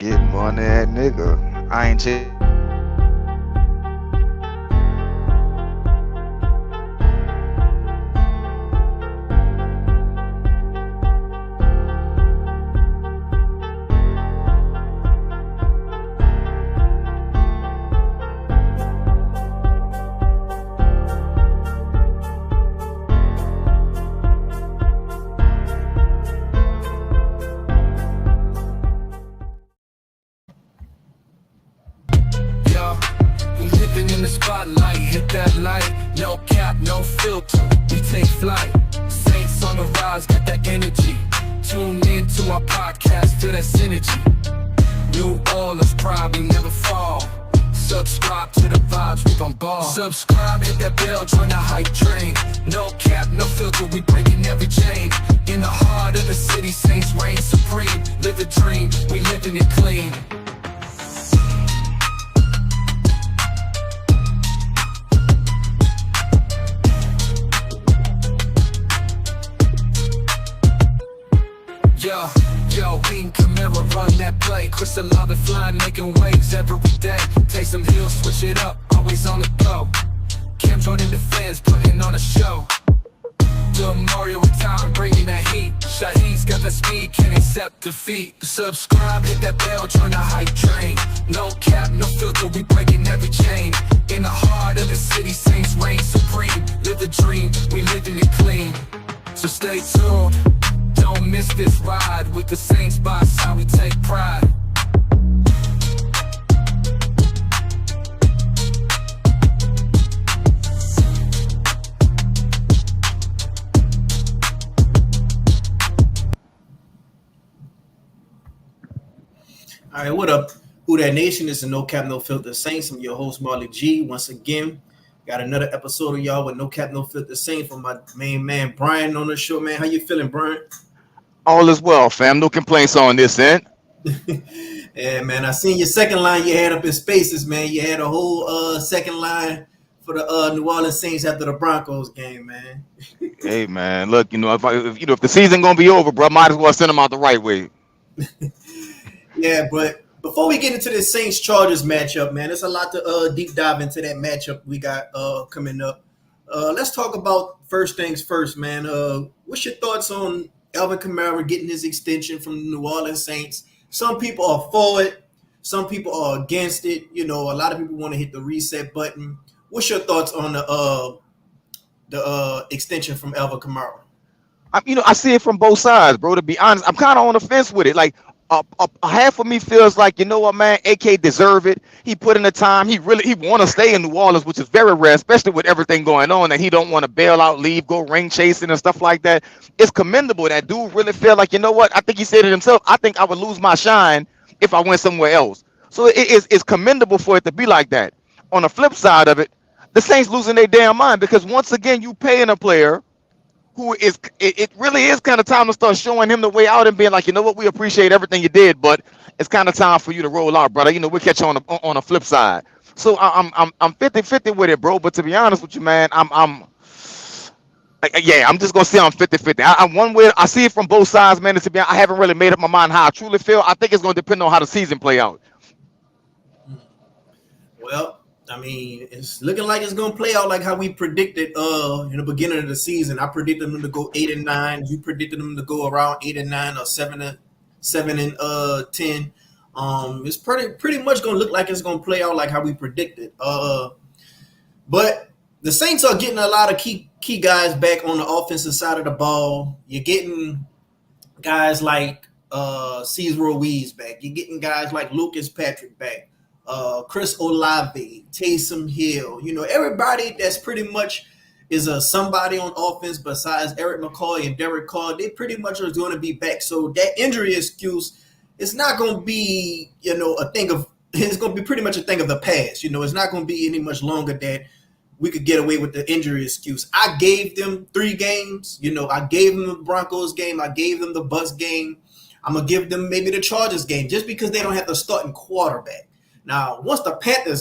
Getting money at nigga. I ain't Yo, we living in the spotlight, hit that light, no cap, no filter, we take flight. Saints on the rise, got that energy. Tune in to our podcast, feel that synergy. New Orleans pride, we never fall. Subscribe to the vibes, we gon' ball. Subscribe, hit that bell, join the hype train. No cap, no filter, we breaking every chain. In the heart of the city, Saints reign supreme. Live the dream, we living it clean. Yo, King Camara run that play. Chris Olave flying, making waves every day. Take some heels, switch it up, always on the go. Cam joining the fans, putting on a show. Lil Mario with time, bringing that heat. Shaheen's got that speed, can't accept defeat. Subscribe, hit that bell, join the hype train. No cap, no filter, we breaking every chain. In the heart of the city, Saints reign supreme. Live the dream, we living it clean. So stay tuned. Don't miss this ride with the Saints by side, we take pride. All right, what up? Who That Nation? This is No Cap No Filter Saints. I'm your host Marley G. Once again, got another episode of y'all with No Cap No Filter Saints from my main man Brian on the show. Man, how you feeling, Brian? all is well, fam. No complaints on this end. Yeah, man. I seen your second line you had up in Spaces, man. You had a whole second line for the New Orleans Saints after the Broncos game, man. Hey man, look, if the season gonna be over, bro, might as well send them out the right way. Yeah, but before we get into this Saints Chargers matchup, man, there's a lot to deep dive into that matchup we got coming up. Let's talk about first things first, man. What's your thoughts on Alvin Kamara getting his extension from the New Orleans Saints? Some people are for it, some people are against it. You know, a lot of people want to hit the reset button. What's your thoughts on the extension from Alvin Kamara? I see it from both sides, bro. To be honest, I'm kind of on the fence with it. Like, a half of me feels like, you know what, man, AK deserve it. He put in the time. He want to stay in New Orleans, which is very rare, especially with everything going on. That he don't want to bail out, leave, go ring chasing and stuff like that. It's commendable. That dude really feel like, you know what? I think he said it himself. I think I would lose my shine if I went somewhere else. So it's commendable for it to be like that. On the flip side of it, the Saints losing their damn mind because once again you paying a player who is it really is kind of time to start showing him the way out and being like, you know what, we appreciate everything you did, but it's kind of time for you to roll out, brother. You know, we'll catch you on the flip side. So I'm 50-50 with it, bro. But to be honest with you, man, I'm just gonna say I'm 50-50. I'm one way. I see it from both sides, man. And to be honest, I haven't really made up my mind how I truly feel. I think it's gonna depend on how the season play out. Well, I mean, it's looking like it's gonna play out like how we predicted in the beginning of the season. I predicted them to go 8-9. You predicted them to go around 8-9 or 7-10. It's pretty much gonna look like it's gonna play out like how we predicted. But the Saints are getting a lot of key guys back on the offensive side of the ball. You're getting guys like Cesar Ruiz back. You're getting guys like Lucas Patrick back. Chris Olave, Taysom Hill, you know, everybody that's pretty much is somebody on offense besides Eric McCoy and Derek Carr, they pretty much are going to be back. So that injury excuse is not going to be, you know, it's going to be pretty much a thing of the past. You know, it's not going to be any much longer that we could get away with the injury excuse. I gave them 3 games. You know, I gave them the Broncos game. I gave them the Bucs game. I'm going to give them maybe the Chargers game just because they don't have the starting quarterback. Now, once the Panthers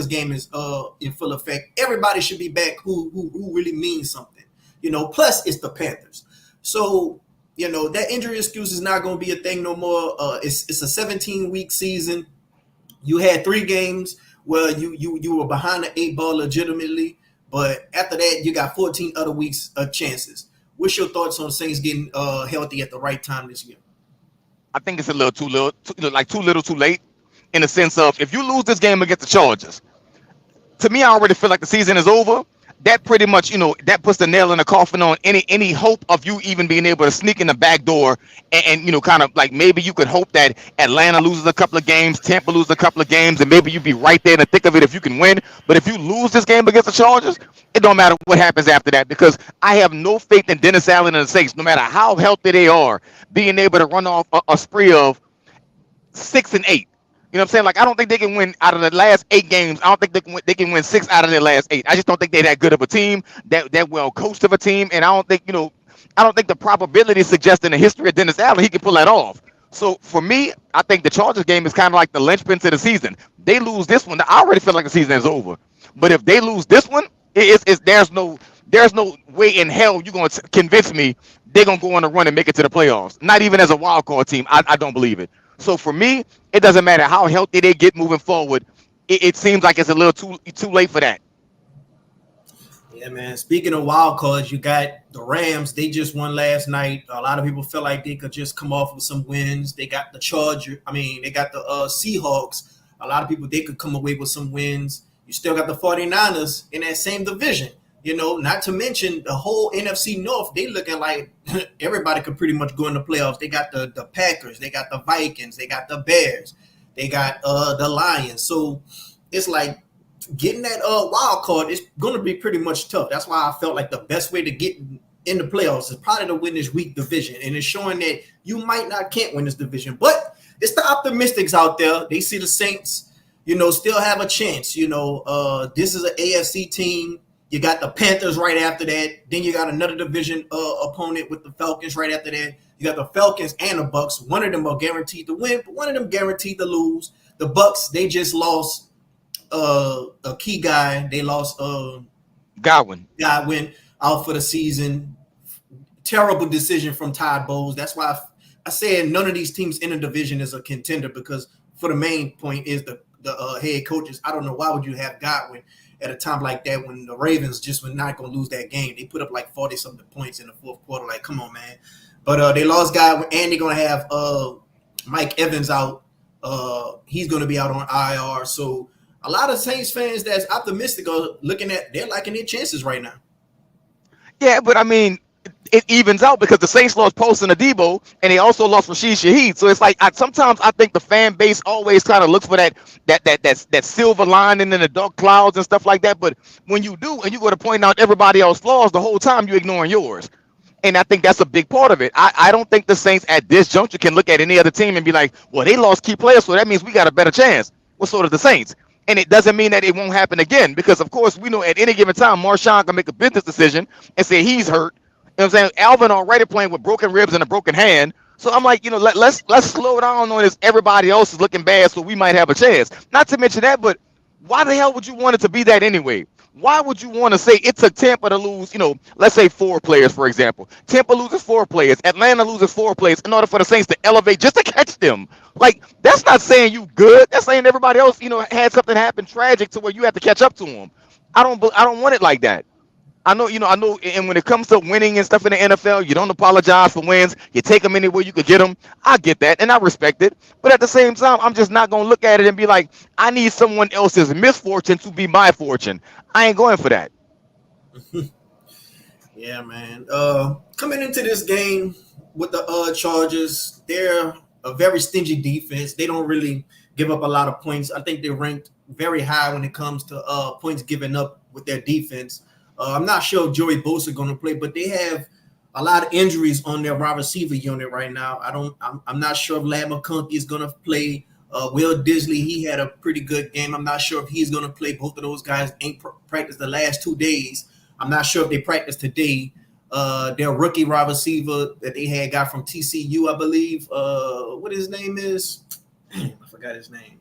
game is in full effect, everybody should be back who really means something. You know, plus it's the Panthers. So You know, that injury excuse is not going to be a thing no more. It's a 17-week season. You had 3 games where you were behind the 8 ball legitimately, but after that you got 14 other weeks of chances. What's your thoughts on Saints getting healthy at the right time this year? I think it's a little too little, too little, too late, in the sense of if you lose this game against the Chargers, to me, I already feel like the season is over. That pretty much, that puts the nail in the coffin on any hope of you even being able to sneak in the back door and kind of like maybe you could hope that Atlanta loses a couple of games, Tampa loses a couple of games, and maybe you'd be right there in the thick of it if you can win. But if you lose this game against the Chargers, it don't matter what happens after that because I have no faith in Dennis Allen and the Saints, no matter how healthy they are, being able to run off a spree of 6-8. You know what I'm saying? Like, I don't think they can win out of the last 8 games. I don't think they can win 6 out of their last 8. I just don't think they're that good of a team, that well coached of a team. And I don't think, the probability suggests in the history of Dennis Allen, he can pull that off. So for me, I think the Chargers game is kind of like the linchpin to the season. They lose this one, I already feel like the season is over. But if they lose this one, there's no way in hell you're going to convince me they're going to go on a run and make it to the playoffs. Not even as a wild card team. I don't believe it. So for me, it doesn't matter how healthy they get moving forward. It seems like it's a little too late for that. Yeah, man. Speaking of wild cards, you got the Rams. They just won last night. A lot of people feel like they could just come off with some wins. They got the they got the Seahawks. A lot of people, they could come away with some wins. You still got the 49ers in that same division. Not to mention the whole NFC North. They looking like everybody could pretty much go in the playoffs. They got the Packers. They got the Vikings. They got the Bears. They got the Lions. So it's like getting that wild card is going to be pretty much tough. That's why I felt like the best way to get in the playoffs is probably to win this weak division. And it's showing that you can't win this division. But it's the optimistics out there. They see the Saints, still have a chance. This is an AFC team. You got the Panthers right after that. Then you got another division opponent with the Falcons right after that. You got the Falcons and the Bucks. One of them are guaranteed to win, but one of them guaranteed to lose. The Bucks, they just lost a key guy. They lost Godwin out for the season. Terrible decision from Todd Bowles. That's why I said none of these teams in the division is a contender because for the main point is the head coaches. I don't know why would you have Godwin at a time like that when the Ravens just were not going to lose that game. They put up like 40-something points in the fourth quarter. Like, come on, man. But they lost Godwin, and they're going to have Mike Evans out. He's going to be out on IR. So a lot of Saints fans that's optimistic are they're liking their chances right now. Yeah, but I mean, it evens out because the Saints lost Poston Adebo and they also lost Rashid Shaheed. So it's like sometimes I think the fan base always kind of looks for that silver lining in the dark clouds and stuff like that. But when you do and you go to point out everybody else's flaws, the whole time you're ignoring yours. And I think that's a big part of it. I don't think the Saints at this juncture can look at any other team and be like, well, they lost key players, so that means we got a better chance. Well, so does the Saints. And it doesn't mean that it won't happen again because, of course, we know at any given time Marshawn can make a business decision and say he's hurt. You know what I'm saying? Alvin already playing with broken ribs and a broken hand. So I'm like, let's slow down on this. Everybody else is looking bad, so we might have a chance. Not to mention that, but why the hell would you want it to be that anyway? Why would you want to say it took Tampa to lose, let's say 4 players, for example. Tampa loses 4 players. Atlanta loses 4 players in order for the Saints to elevate just to catch them. Like, that's not saying you good. That's saying everybody else, had something happen tragic to where you have to catch up to them. I don't want it like that. I know, and when it comes to winning and stuff in the NFL, you don't apologize for wins. You take them anywhere you could get them. I get that, and I respect it. But at the same time, I'm just not going to look at it and be like, I need someone else's misfortune to be my fortune. I ain't going for that. Yeah, man. Coming into this game with the Chargers, they're a very stingy defense. They don't really give up a lot of points. I think they're ranked very high when it comes to points given up with their defense. I'm not sure if Joey Bosa is going to play, but they have a lot of injuries on their wide receiver unit right now. I'm not sure if Ladd McConkey is going to play. Will Disley, he had a pretty good game. I'm not sure if he's going to play. Both of those guys ain't practiced the last 2 days. I'm not sure if they practiced today. Their rookie wide receiver that they had got from TCU, I believe. What his name is? I forgot his name.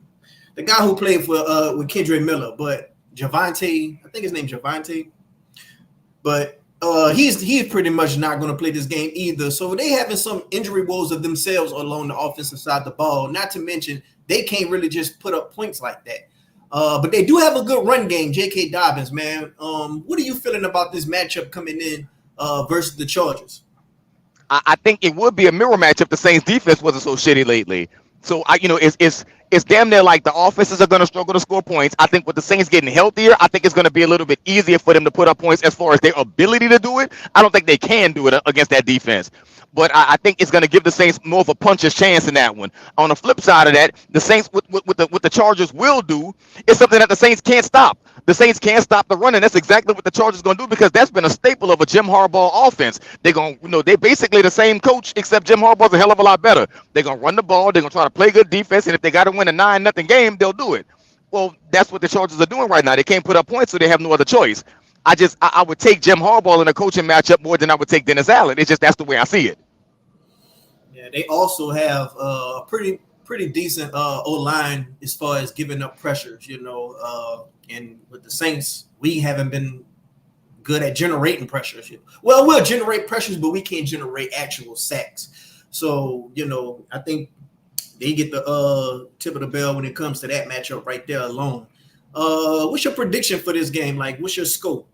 The guy who played for with Kendrick Miller, but Javante, I think his name's Javante. But He's pretty much not going to play this game either. So they having some injury woes of themselves along the offensive side of the ball. Not to mention they can't really just put up points like that. But they do have a good run game. J.K. Dobbins, man. What are you feeling about this matchup coming in versus the Chargers? I think it would be a mirror match if the Saints defense wasn't so shitty lately. So it's damn near like the offenses are going to struggle to score points. I think with the Saints getting healthier, I think it's going to be a little bit easier for them to put up points as far as their ability to do it. I don't think they can do it against that defense. But I think it's going to give the Saints more of a puncher's chance in that one. On the flip side of that, the Saints, what the Chargers will do is something that the Saints can't stop. The Saints can't stop the run, and that's exactly what the Chargers are going to do because that's been a staple of a Jim Harbaugh offense. They're going, they're basically the same coach, except Jim Harbaugh's a hell of a lot better. They're going to run the ball. They're going to try to play good defense, and if they got to win a 9-0 game, they'll do it. Well, that's what the Chargers are doing right now. They can't put up points, so they have no other choice. I would take Jim Harbaugh in a coaching matchup more than I would take Dennis Allen. It's just that's the way I see it. Yeah, they also have a pretty decent O-line as far as giving up pressures, and with the Saints, we haven't been good at generating pressures. Well, we'll generate pressures, but we can't generate actual sacks. So, I think they get the tip of the bell when it comes to that matchup right there alone. What's your prediction for this game? Like, what's your scope?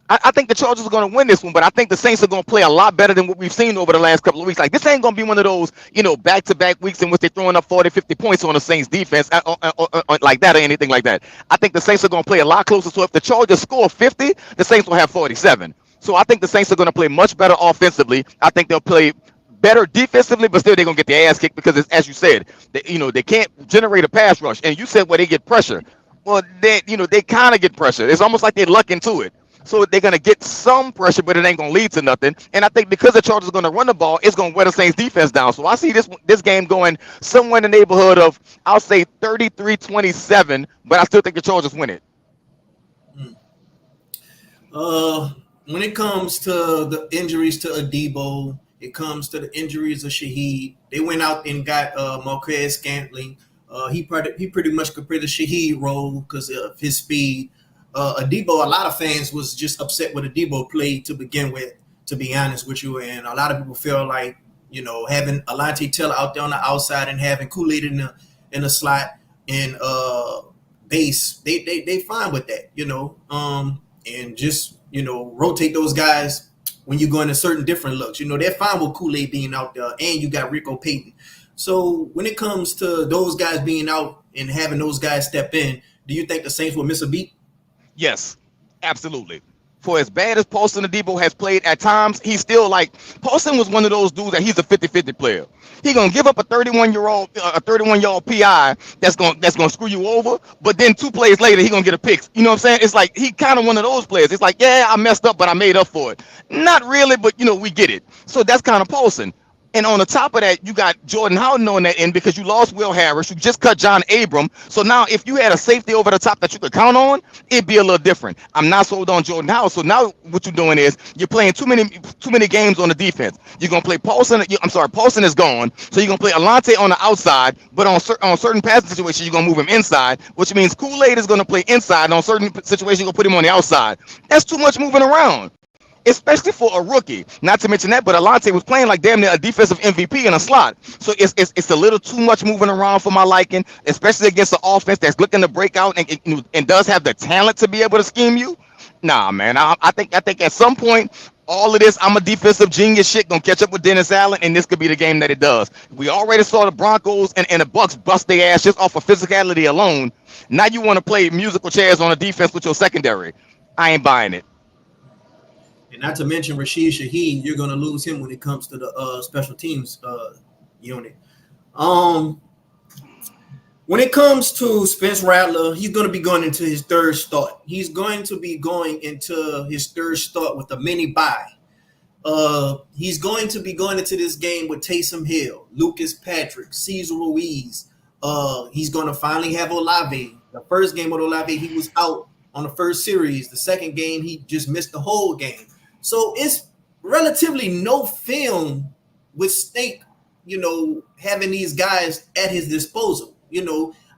I think the Chargers are going to win this one, but I think the Saints are going to play a lot better than what we've seen over the last couple of weeks. Like, this ain't going to be one of those, back-to-back weeks in which they're throwing up 40, 50 points on the Saints defense like that or anything like that. I think the Saints are going to play a lot closer. So if the Chargers score 50, the Saints will have 47. So I think the Saints are going to play much better offensively. I think they'll play better defensively, but still they're going to get their ass kicked because, as you said, they can't generate a pass rush. And you said, they get pressure. Well, they kind of get pressure. It's almost like they're luck into it. So they're going to get some pressure, but it ain't going to lead to nothing. And I think because the Chargers are going to run the ball, it's going to wear the Saints defense down. So I see this game going somewhere in the neighborhood of, I'll say 33-27, but I still think the Chargers win it. When it comes to the injuries to Adebo, it comes to the injuries of Shaheed. They went out and got Marquez Scantling. He pretty much could play the Shaheed role because of his speed. Adebo, a lot of fans was just upset with Adebo play to begin with, to be honest with you. And a lot of people feel like, having Alante Taylor out there on the outside and having Kool-Aid in the slot and base, they fine with that, and just, rotate those guys when you go into certain different looks. They're fine with Kool-Aid being out there, and you got Rico Payton. So when it comes to those guys being out and having those guys step in, do you think the Saints will miss a beat? Yes, absolutely. For as bad as Paulson Adebo has played at times, he's still Paulson was one of those dudes that he's a 50-50 player. He's gonna give up a 31-yard PI that's gonna screw you over, but then 2 plays later he's gonna get a pick. You know what I'm saying? It's like he kind of one of those players. It's like, yeah, I messed up, but I made up for it. Not really, but we get it. So that's kind of Paulson. And on the top of that, you got Jordan Howden on that end because you lost Will Harris. You just cut John Abram. So now if you had a safety over the top that you could count on, it'd be a little different. I'm not sold on Jordan Howden. So now what you're doing is you're playing too many games on the defense. You're going to play Paulson. Paulson is gone. So you're going to play Alante on the outside, but on certain passing situations, you're going to move him inside, which means Kool-Aid is going to play inside. And on certain situations, you're going to put him on the outside. That's too much moving around, especially for a rookie. Not to mention that, but Alante was playing like damn near a defensive MVP in a slot. So it's a little too much moving around for my liking, especially against the offense that's looking to break out and does have the talent to be able to scheme you. Nah, man. I think at some point, all of this I'm a defensive genius shit gonna catch up with Dennis Allen, and this could be the game that it does. We already saw the Broncos and the Bucks bust their ass just off of physicality alone. Now you want to play musical chairs on the defense with your secondary. I ain't buying it. And not to mention Rashid Shaheed, you're going to lose him when it comes to the special teams unit. When it comes to Spence Rattler, he's going to be going into his third start. He's going to be going into his third start with a mini bye. He's going to be going into this game with Taysom Hill, Lucas Patrick, Cesar Ruiz. He's going to finally have Olave. The first game with Olave, he was out on the first series. The second game, he just missed the whole game. So it's relatively no film with Snake, having these guys at his disposal.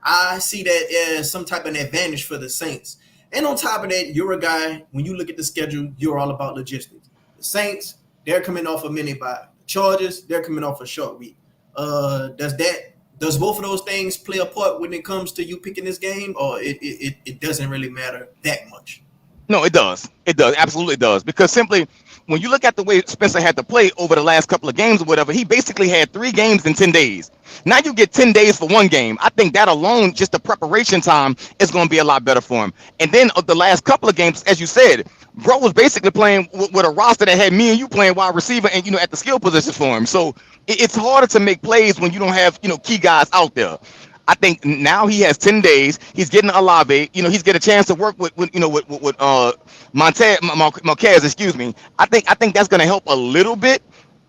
I see that as some type of advantage for the Saints. And on top of that, you're a guy, when you look at the schedule, you're all about logistics. The Saints, they're coming off a mini bye. Chargers, they're coming off a short week. Does both of those things play a part when it comes to you picking this game, or it doesn't really matter that much? No, it does. It does. Absolutely does. Because simply, when you look at the way Spencer had to play over the last couple of games or whatever, he basically had 3 games in 10 days. Now you get 10 days for one game. I think that alone, just the preparation time, is going to be a lot better for him. And then the last couple of games, as you said, bro was basically playing with a roster that had me and you playing wide receiver and, at the skill positions for him. So it's harder to make plays when you don't have, key guys out there. I think now he has 10 days. He's getting Olave. He's getting a chance to work with Marquez, excuse me. I think that's going to help a little bit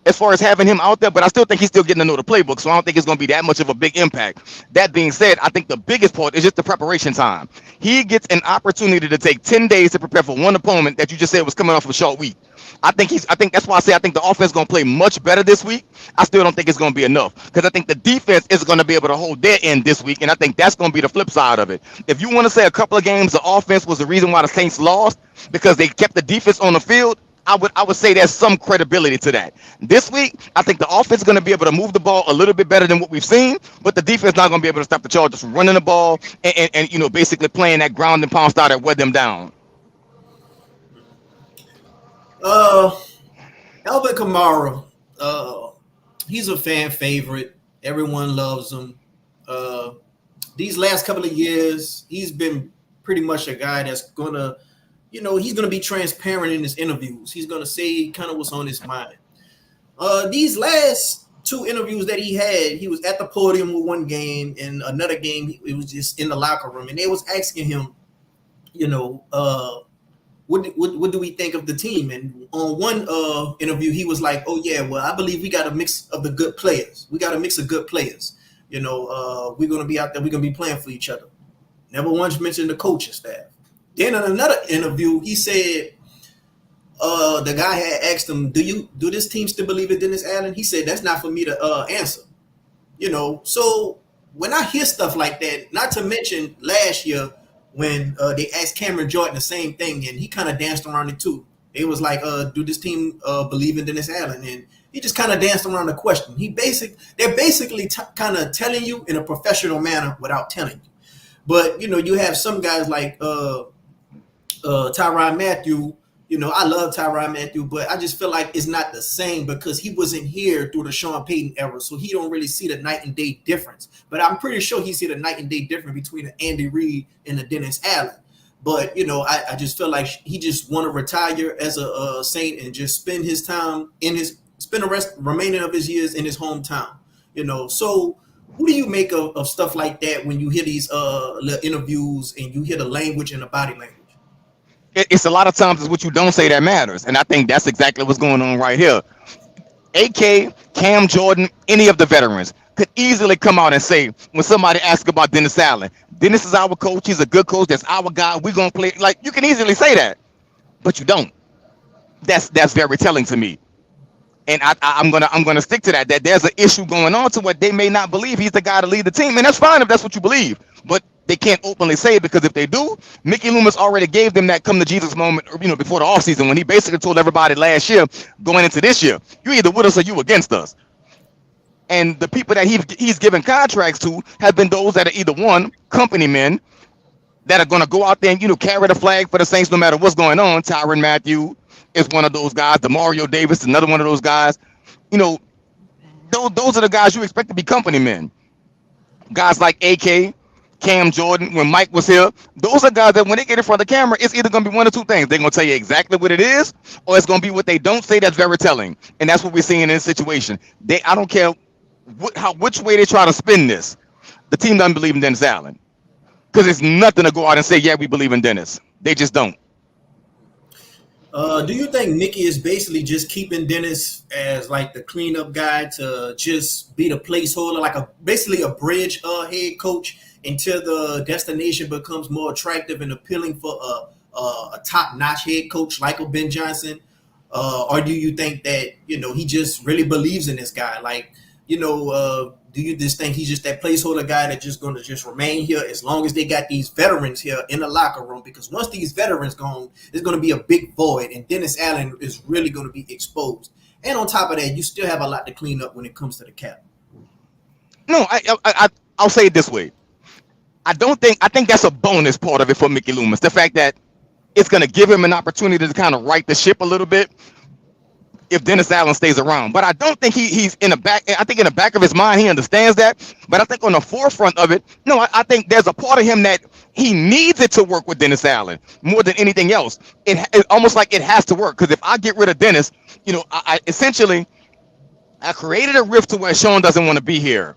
as far as having him out there, but I still think he's still getting to know the playbook, so I don't think it's going to be that much of a big impact. That being said, I think the biggest part is just the preparation time. He gets an opportunity to take 10 days to prepare for one opponent that you just said was coming off of a short week. I think that's why I say I think the offense is going to play much better this week. I still don't think it's going to be enough because I think the defense is going to be able to hold their end this week, and I think that's going to be the flip side of it. If you want to say a couple of games the offense was the reason why the Saints lost because they kept the defense on the field, I would say there's some credibility to that. This week, I think the offense is going to be able to move the ball a little bit better than what we've seen, but the defense is not going to be able to stop the Chargers from running the ball and basically playing that ground and pound style that wear them down. Alvin Kamara, he's a fan favorite. Everyone loves him. These last couple of years, he's been pretty much a guy that's gonna, he's gonna be transparent in his interviews. He's gonna say kind of what's on his mind. These last 2 interviews that he had, he was at the podium with one game, and another game it was just in the locker room, and they was asking him, what do we think of the team? And on one interview, he was like, "Oh yeah, well, I believe we got a mix of the good players. We got a mix of good players. We're gonna be out there. We're gonna be playing for each other." Never once mentioned the coaching staff. Then in another interview, he said, the guy had asked him, "Do this team still believe in Dennis Allen?" He said, "That's not for me to answer." So when I hear stuff like that, not to mention last year, when they asked Cameron Jordan the same thing, and he kind of danced around it too. It was like, do this team believe in Dennis Allen? And he just kind of danced around the question. They're basically kind of telling you in a professional manner without telling you. But, you have some guys like Tyrann Mathieu. I love Tyrann Mathieu, but I just feel like it's not the same because he wasn't here through the Sean Payton era, so he don't really see the night and day difference. But I'm pretty sure he see the night and day difference between the Andy Reid and the Dennis Allen. But, I just feel like he just want to retire as a Saint and just spend his time spend the remaining of his years in his hometown. So what do you make of stuff like that when you hear these little interviews and you hear the language and the body language? It's a lot of times it's what you don't say that matters, and I think that's exactly what's going on right here. AK, Cam Jordan, any of the veterans could easily come out and say when somebody asks about Dennis Allen, Dennis is our coach, he's a good coach, that's our guy, we're gonna play. Like, you can easily say that, but you don't. That's very telling to me, and I'm gonna stick to that there's an issue going on to what they may not believe he's the guy to lead the team, and that's fine if that's what you believe, but they can't openly say it because if they do, Mickey Loomis already gave them that come to Jesus moment, before the offseason when he basically told everybody last year going into this year, you either with us or you against us. And the people that he's given contracts to have been those that are either one, company men that are going to go out there and carry the flag for the Saints no matter what's going on. Tyrann Mathieu is one of those guys. DeMario Davis, another one of those guys. Those are the guys you expect to be company men. Guys like AK, Cam Jordan, when Mike was here, those are guys that when they get in front of the camera, it's either going to be one or two things. They're going to tell you exactly what it is, or it's going to be what they don't say that's very telling. And that's what we're seeing in this situation. I don't care which way they try to spin this. The team doesn't believe in Dennis Allen. Because it's nothing to go out and say, yeah, we believe in Dennis. They just don't. Do you think Mickey is basically just keeping Dennis as like the cleanup guy to just be the placeholder, like basically a bridge head coach until the destination becomes more attractive and appealing for a top-notch head coach like a Ben Johnson? Or do you think that, he just really believes in this guy? Like, do Do you just think he's just that placeholder guy that's just going to just remain here as long as they got these veterans here in the locker room? Because once these veterans gone, there's going to be a big void, and Dennis Allen is really going to be exposed. And on top of that, you still have a lot to clean up when it comes to the cap. No, I'll say it this way. I think that's a bonus part of it for Mickey Loomis. The fact that it's going to give him an opportunity to kind of right the ship a little bit if Dennis Allen stays around. But I don't think he's in the back. I think in the back of his mind, he understands that. But I think on the forefront of it, no, I think there's a part of him that he needs it to work with Dennis Allen more than anything else. It's almost like it has to work. Because if I get rid of Dennis, I essentially created a rift to where Sean doesn't want to be here.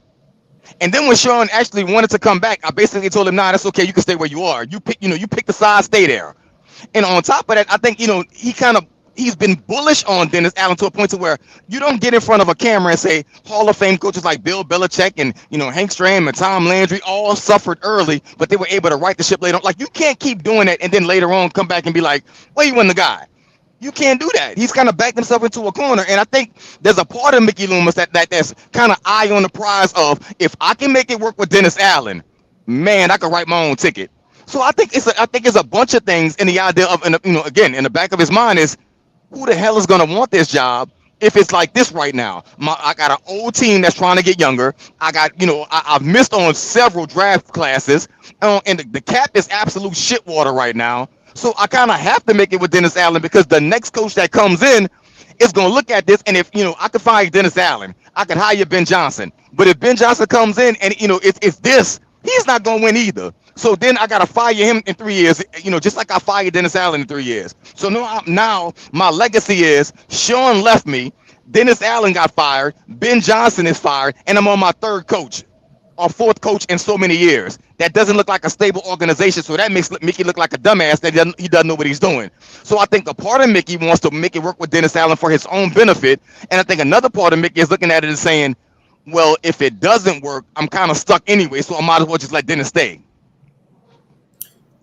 And then when Sean actually wanted to come back, I basically told him, nah, that's okay. You can stay where you are. You pick the side, stay there. And on top of that, I think, he's been bullish on Dennis Allen to a point to where you don't get in front of a camera and say Hall of Fame coaches like Bill Belichick and, Hank Stram and Tom Landry all suffered early, but they were able to right the ship later on. Like, you can't keep doing that and then later on come back and be like, well, you wasn't the guy. You can't do that. He's kind of backed himself into a corner. And I think there's a part of Mickey Loomis that's kind of eye on the prize of, if I can make it work with Dennis Allen, man, I can write my own ticket. So I think it's a bunch of things in the idea of, again, in the back of his mind is, who the hell is going to want this job if it's like this right now? I got an old team that's trying to get younger. I got, I've missed on several draft classes, and the cap is absolute shit water right now. So I kind of have to make it with Dennis Allen because the next coach that comes in is going to look at this. And if, I could fire Dennis Allen, I could hire Ben Johnson. But if Ben Johnson comes in and, it's this, he's not going to win either. So then I got to fire him in 3 years, just like I fired Dennis Allen in 3 years. So now my legacy is Sean left me, Dennis Allen got fired, Ben Johnson is fired, and I'm on my third coach or fourth coach in so many years. That doesn't look like a stable organization, so that makes Mickey look like a dumbass that he doesn't know what he's doing. So I think a part of Mickey wants to make it work with Dennis Allen for his own benefit, and I think another part of Mickey is looking at it and saying, well, if it doesn't work, I'm kind of stuck anyway, so I might as well just let Dennis stay.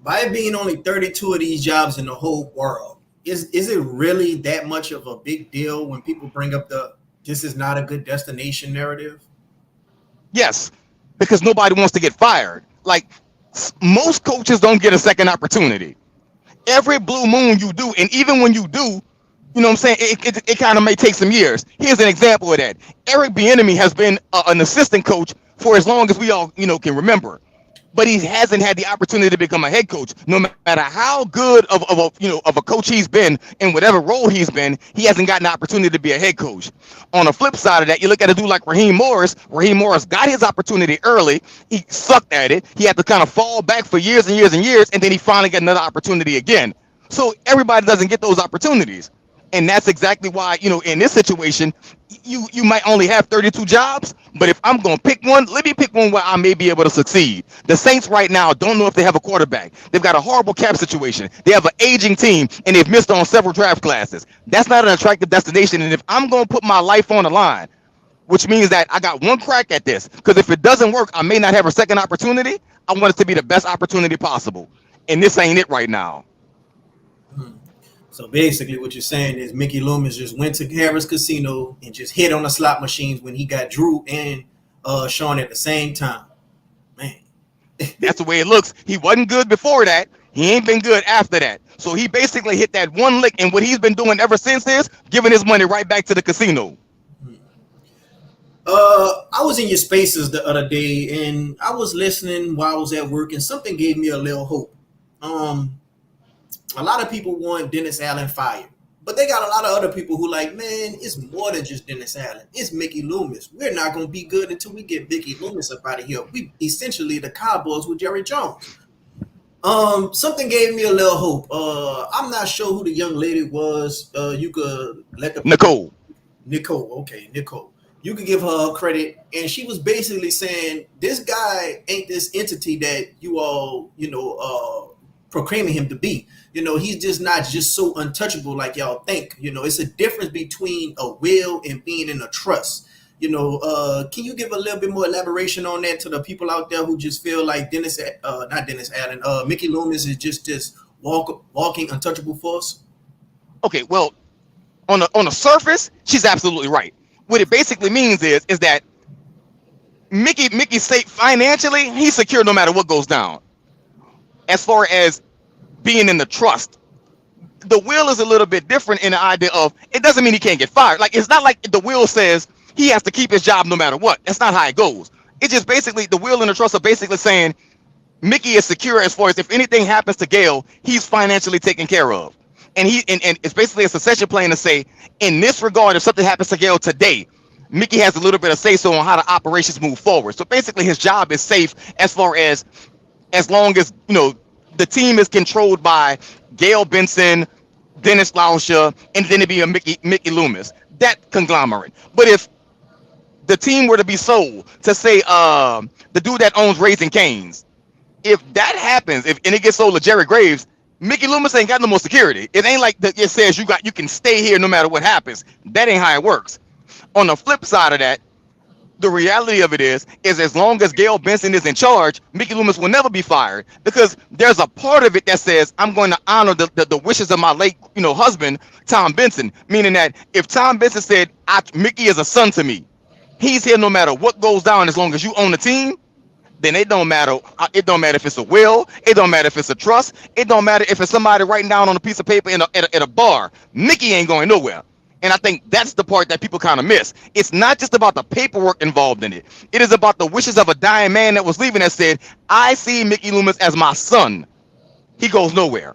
By it being only 32 of these jobs in the whole world, is it really that much of a big deal when people bring up this is not a good destination narrative? Yes, because nobody wants to get fired. Like, most coaches don't get a second opportunity. Every blue moon you do, and even when you do, you know what I'm saying, it kind of may take some years. Here's an example of that. Eric Bieniemy has been an assistant coach for as long as we all, can remember. But he hasn't had the opportunity to become a head coach. No matter how good of a coach he's been in whatever role he's been, he hasn't gotten the opportunity to be a head coach. On the flip side of that, you look at a dude like Raheem Morris. Raheem Morris got his opportunity early. He sucked at it. He had to kind of fall back for years and years and years, and then he finally got another opportunity again. So everybody doesn't get those opportunities. And that's exactly why, in this situation, you might only have 32 jobs, but if I'm going to pick one, let me pick one where I may be able to succeed. The Saints right now don't know if they have a quarterback. They've got a horrible cap situation. They have an aging team, and they've missed on several draft classes. That's not an attractive destination. And if I'm going to put my life on the line, which means that I got one crack at this, because if it doesn't work, I may not have a second opportunity. I want it to be the best opportunity possible. And this ain't it right now. So basically what you're saying is Mickey Loomis just went to Harrah's Casino and just hit on the slot machines when he got Drew and Sean at the same time. Man. That's the way it looks. He wasn't good before that. He ain't been good after that. So he basically hit that one lick, and what he's been doing ever since is giving his money right back to the casino. I was in your spaces the other day, and I was listening while I was at work, and something gave me a little hope. A lot of people want Dennis Allen fired, but they got a lot of other people who like, man, it's more than just Dennis Allen. It's Mickey Loomis. We're not going to be good until we get Mickey Loomis up out of here. We essentially the Cowboys with Jerry Jones. Something gave me a little hope. I'm not sure who the young lady was. You could let the Nicole. Okay, Nicole. You could give her credit, and she was basically saying this guy ain't this entity that you all, proclaiming him to be. He's just not just so untouchable like y'all think. It's a difference between a will and being in a trust. Can you give a little bit more elaboration on that to the people out there who just feel like Mickey Loomis is just this walking untouchable force? Okay, well, on the surface, she's absolutely right. What it basically means is that Mickey's safe financially. He's secure no matter what goes down. As far as being in the trust, the will is a little bit different in the idea of it doesn't mean he can't get fired. Like it's not like the will says he has to keep his job no matter what. That's not how it goes. It's just basically the will and the trust are basically saying Mickey is secure as far as if anything happens to Gail, he's financially taken care of. And it's basically a succession plan to say, in this regard, if something happens to Gail today, Mickey has a little bit of say so on how the operations move forward. So basically his job is safe as far as long as the team is controlled by Gail Benson, Dennis Lauscher, and then it'd be a Mickey Loomis, that conglomerate. But if the team were to be sold to say the dude that owns Raising Cane's, if that happens, and it gets sold to Jerry Graves, Mickey Loomis ain't got no more security. It ain't like it says you can stay here no matter what happens. That ain't how it works. On the flip side of that, the reality of it is as long as Gail Benson is in charge, Mickey Loomis will never be fired, because there's a part of it that says I'm going to honor the wishes of my late husband, Tom Benson, meaning that if Tom Benson said Mickey is a son to me, he's here no matter what goes down as long as you own the team, then it don't matter. It don't matter if it's a will. It don't matter if it's a trust. It don't matter if it's somebody writing down on a piece of paper at a bar. Mickey ain't going nowhere. And I think that's the part that people kind of miss. It's not just about the paperwork involved in it. It is about the wishes of a dying man that was leaving that said, I see Mickey Loomis as my son. He goes nowhere.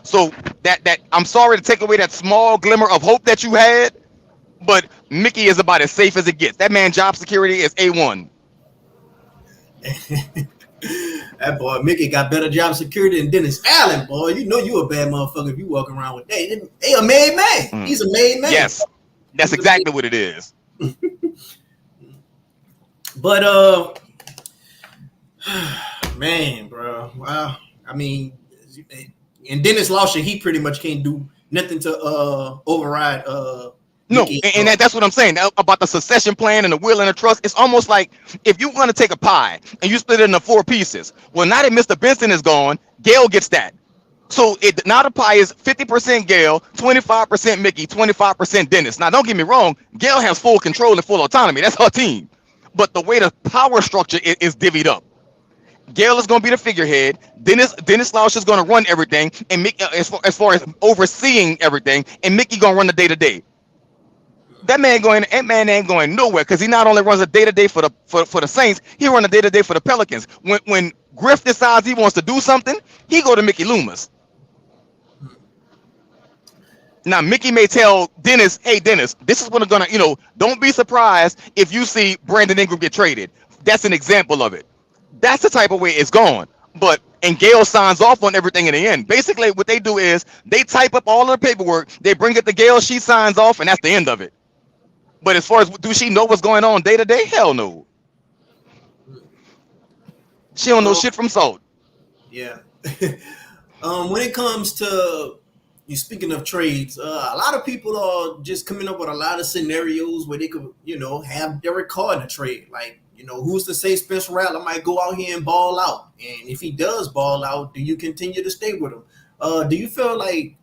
So that I'm sorry to take away that small glimmer of hope that you had, but Mickey is about as safe as it gets. That man's job security is A1. That boy Mickey got better job security than Dennis Allen, boy. You know you a bad motherfucker if you walk around with that. Hey, a made man. He's a made man. Yes, that's exactly what it is. But man, bro. Wow. I mean, and Dennis Lauscher, he pretty much can't do nothing to override No, and that's what I'm saying about the succession plan and the will and the trust. It's almost like if you're going to take a pie and you split it into 4 pieces. Well, now that Mr. Benson is gone, Gail gets that. So now the pie is 50% Gail, 25% Mickey, 25% Dennis. Now, don't get me wrong. Gail has full control and full autonomy. That's her team. But the way the power structure is divvied up. Gail is going to be the figurehead. Dennis Lauscher is going to run everything, and Mickey, as far as overseeing everything, and Mickey going to run the day-to-day. That man ain't going nowhere, because he not only runs a day-to-day for the Saints, he run a day-to-day for the Pelicans. When Griff decides he wants to do something, he go to Mickey Loomis. Now Mickey may tell Dennis, hey Dennis, this is what I'm gonna, don't be surprised if you see Brandon Ingram get traded. That's an example of it. That's the type of way it's gone. And Gail signs off on everything in the end. Basically, what they do is they type up all of the paperwork, they bring it to Gail, she signs off, and that's the end of it. But as far as do she know what's going on day to day? Hell no. She don't know shit from salt. Yeah. When it comes to you speaking of trades, a lot of people are just coming up with a lot of scenarios where they could, have Derek Carr in a trade. Like, who's to say Spencer Rattler might go out here and ball out? And if he does ball out, do you continue to stay with him? Do you feel like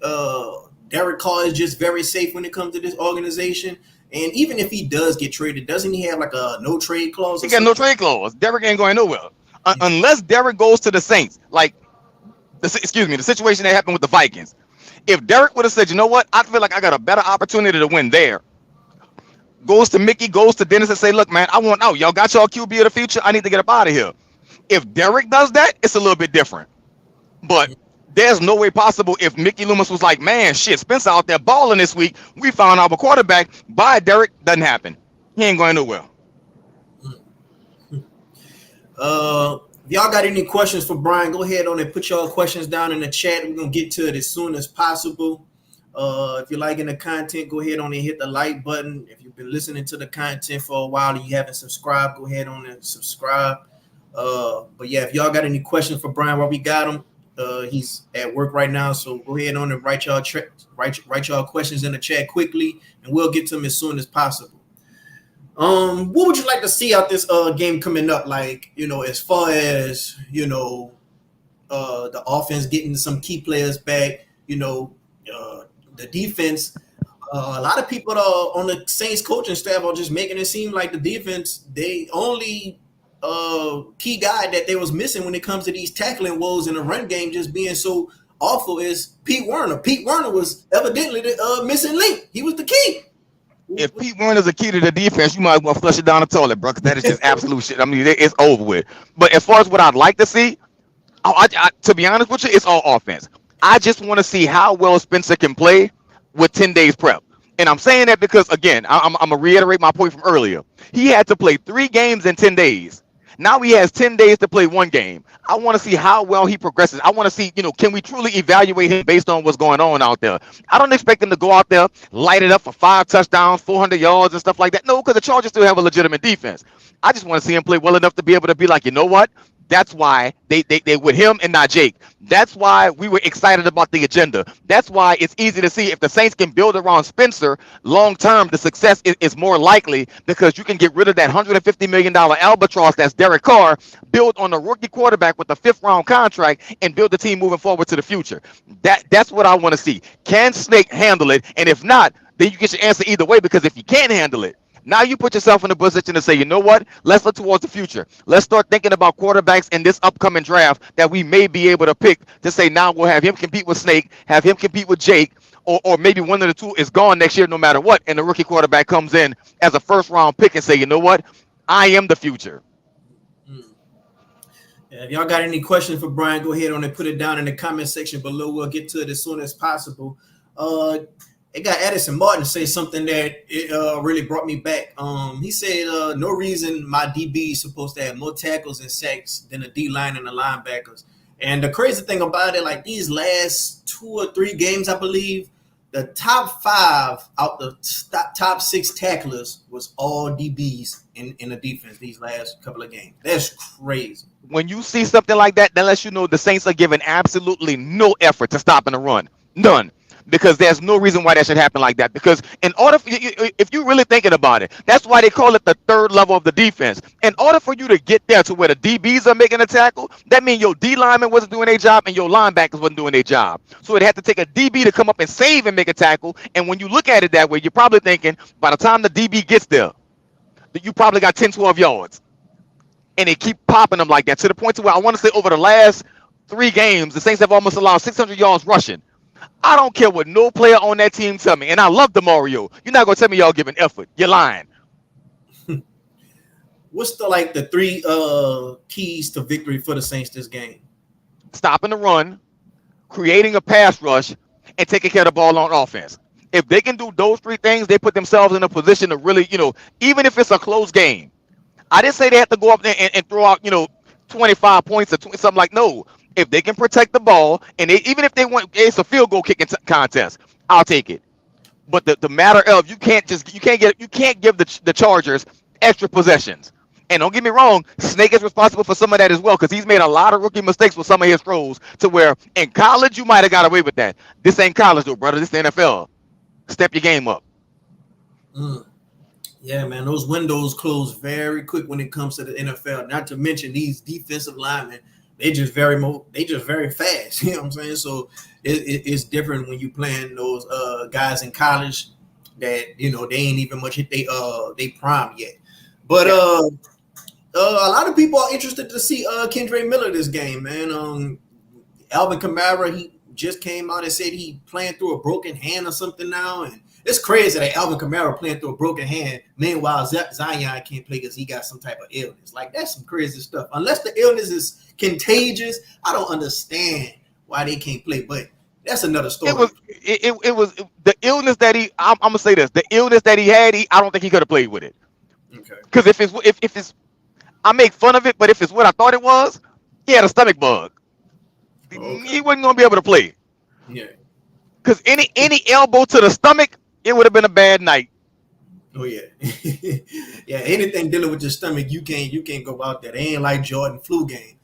Derek Carr is just very safe when it comes to this organization? And even if he does get traded, doesn't he have like a no trade clause? He got no trade clause. Derek ain't going nowhere. Unless Derek goes to the Saints. Like, the situation that happened with the Vikings. If Derek would have said, you know what, I feel like I got a better opportunity to win there. Goes to Mickey, goes to Dennis and say, look, man, I want out. Y'all got y'all QB of the future. I need to get up out of here. If Derek does that, it's a little bit different. But there's no way possible if Mickey Loomis was like, man, shit, Spencer out there balling this week. We found our quarterback. Bye, Derek. Doesn't happen. He ain't going nowhere. If y'all got any questions for Brian, go ahead on and put y'all questions down in the chat. We're going to get to it as soon as possible. If you're liking the content, go ahead on and hit the like button. If you've been listening to the content for a while and you haven't subscribed, go ahead on and subscribe. But yeah, if y'all got any questions for Brian while we got him, he's at work right now, so go ahead on and write y'all questions in the chat quickly, and we'll get to them as soon as possible. What would you like to see out this game coming up? Like, as far as the offense getting some key players back, the defense. A lot of people on the Saints coaching staff are just making it seem like the defense, they only key guy that they was missing when it comes to these tackling woes in the run game just being so awful is Pete Werner. Pete Werner was evidently the missing link. He was the key. If Pete Werner's a key to the defense, you might as well flush it down the toilet, bro, because that is just absolute shit. I mean, it's over with. But as far as what I'd like to see, to be honest with you, it's all offense. I just want to see how well Spencer can play with 10 days prep. And I'm saying that because, again, I'm going to reiterate my point from earlier. He had to play 3 games in 10 days. Now he has 10 days to play 1 game. I want to see how well he progresses. I want to see, can we truly evaluate him based on what's going on out there? I don't expect him to go out there, light it up for 5 touchdowns, 400 yards and stuff like that. No, because the Chargers still have a legitimate defense. I just want to see him play well enough to be able to be like, you know what? That's why they with him and not Jake. That's why we were excited about the agenda. That's why it's easy to see if the Saints can build around Spencer long term, the success is more likely because you can get rid of that $150 million albatross that's Derek Carr, build on a rookie quarterback with a 5th round contract, and build the team moving forward to the future. That's what I want to see. Can Snake handle it? And if not, then you get your answer either way, because if you can't handle it, now you put yourself in a position to say, you know what? Let's look towards the future. Let's start thinking about quarterbacks in this upcoming draft that we may be able to pick to say now we'll have him compete with Snake, have him compete with Jake, or maybe one of the two is gone next year no matter what, and the rookie quarterback comes in as a 1st round pick and say, you know what? I am the future. Yeah, if y'all got any questions for Brian, go ahead and put it down in the comment section below. We'll get to it as soon as possible. It got Addison Martin say something that really brought me back. He said, no reason my DB is supposed to have more tackles and sacks than the D-line and the linebackers. And the crazy thing about it, like these last 2 or 3 games, I believe, the top 5 out the top 6 tacklers was all DBs in the defense these last couple of games. That's crazy. When you see something like that, that lets you know the Saints are giving absolutely no effort to stopping the run. None. Because there's no reason why that should happen like that. Because in order for if you're really thinking about it, that's why they call it the 3rd level of the defense. In order for you to get there to where the DBs are making a tackle, that means your D lineman wasn't doing their job and your linebackers wasn't doing their job. So it had to take a DB to come up and save and make a tackle. And when you look at it that way, you're probably thinking by the time the DB gets there, that you probably got 10, 12 yards. And they keep popping them like that to the point to where I want to say over the last 3 games, the Saints have almost allowed 600 yards rushing. I don't care what no player on that team tell me, and I love DeMario. You're not gonna tell me y'all giving effort. You're lying. What's the 3 keys to victory for the Saints this game? Stopping the run, creating a pass rush, and taking care of the ball on offense. If they can do those 3 things, they put themselves in a position to really, even if it's a close game. I didn't say they have to go up there and throw out, 25 points or something like no. If they can protect the ball, and even if they want, it's a field goal kicking contest, I'll take it. But the matter of you can't give the Chargers extra possessions. And don't get me wrong, Snake is responsible for some of that as well, because he's made a lot of rookie mistakes with some of his throws to where in college you might have got away with that. This ain't college though, brother. This is the NFL. Step your game up. Yeah, man, those windows close very quick when it comes to the NFL. Not to mention these defensive linemen. They just very fast. You know what I'm saying? So it's different when you playing those guys in college that they ain't even much hit they prime yet. But a lot of people are interested to see Kendre Miller this game, man. Alvin Kamara, he just came out and said he playing through a broken hand or something now, and it's crazy that Alvin Kamara playing through a broken hand. Meanwhile, Zion can't play because he got some type of illness. Like, that's some crazy stuff. Unless the illness is contagious, I don't understand why they can't play. But that's another story. It was the illness that I'm gonna say this. The illness that he had, I don't think he could have played with it. Okay. Because if it's, I make fun of it, but if it's what I thought it was, he had a stomach bug. Okay. He wasn't gonna be able to play. Yeah. Because any elbow to the stomach, it would have been a bad night. Oh yeah. Yeah, anything dealing with your stomach, you can't go out there. They ain't like Jordan flu game.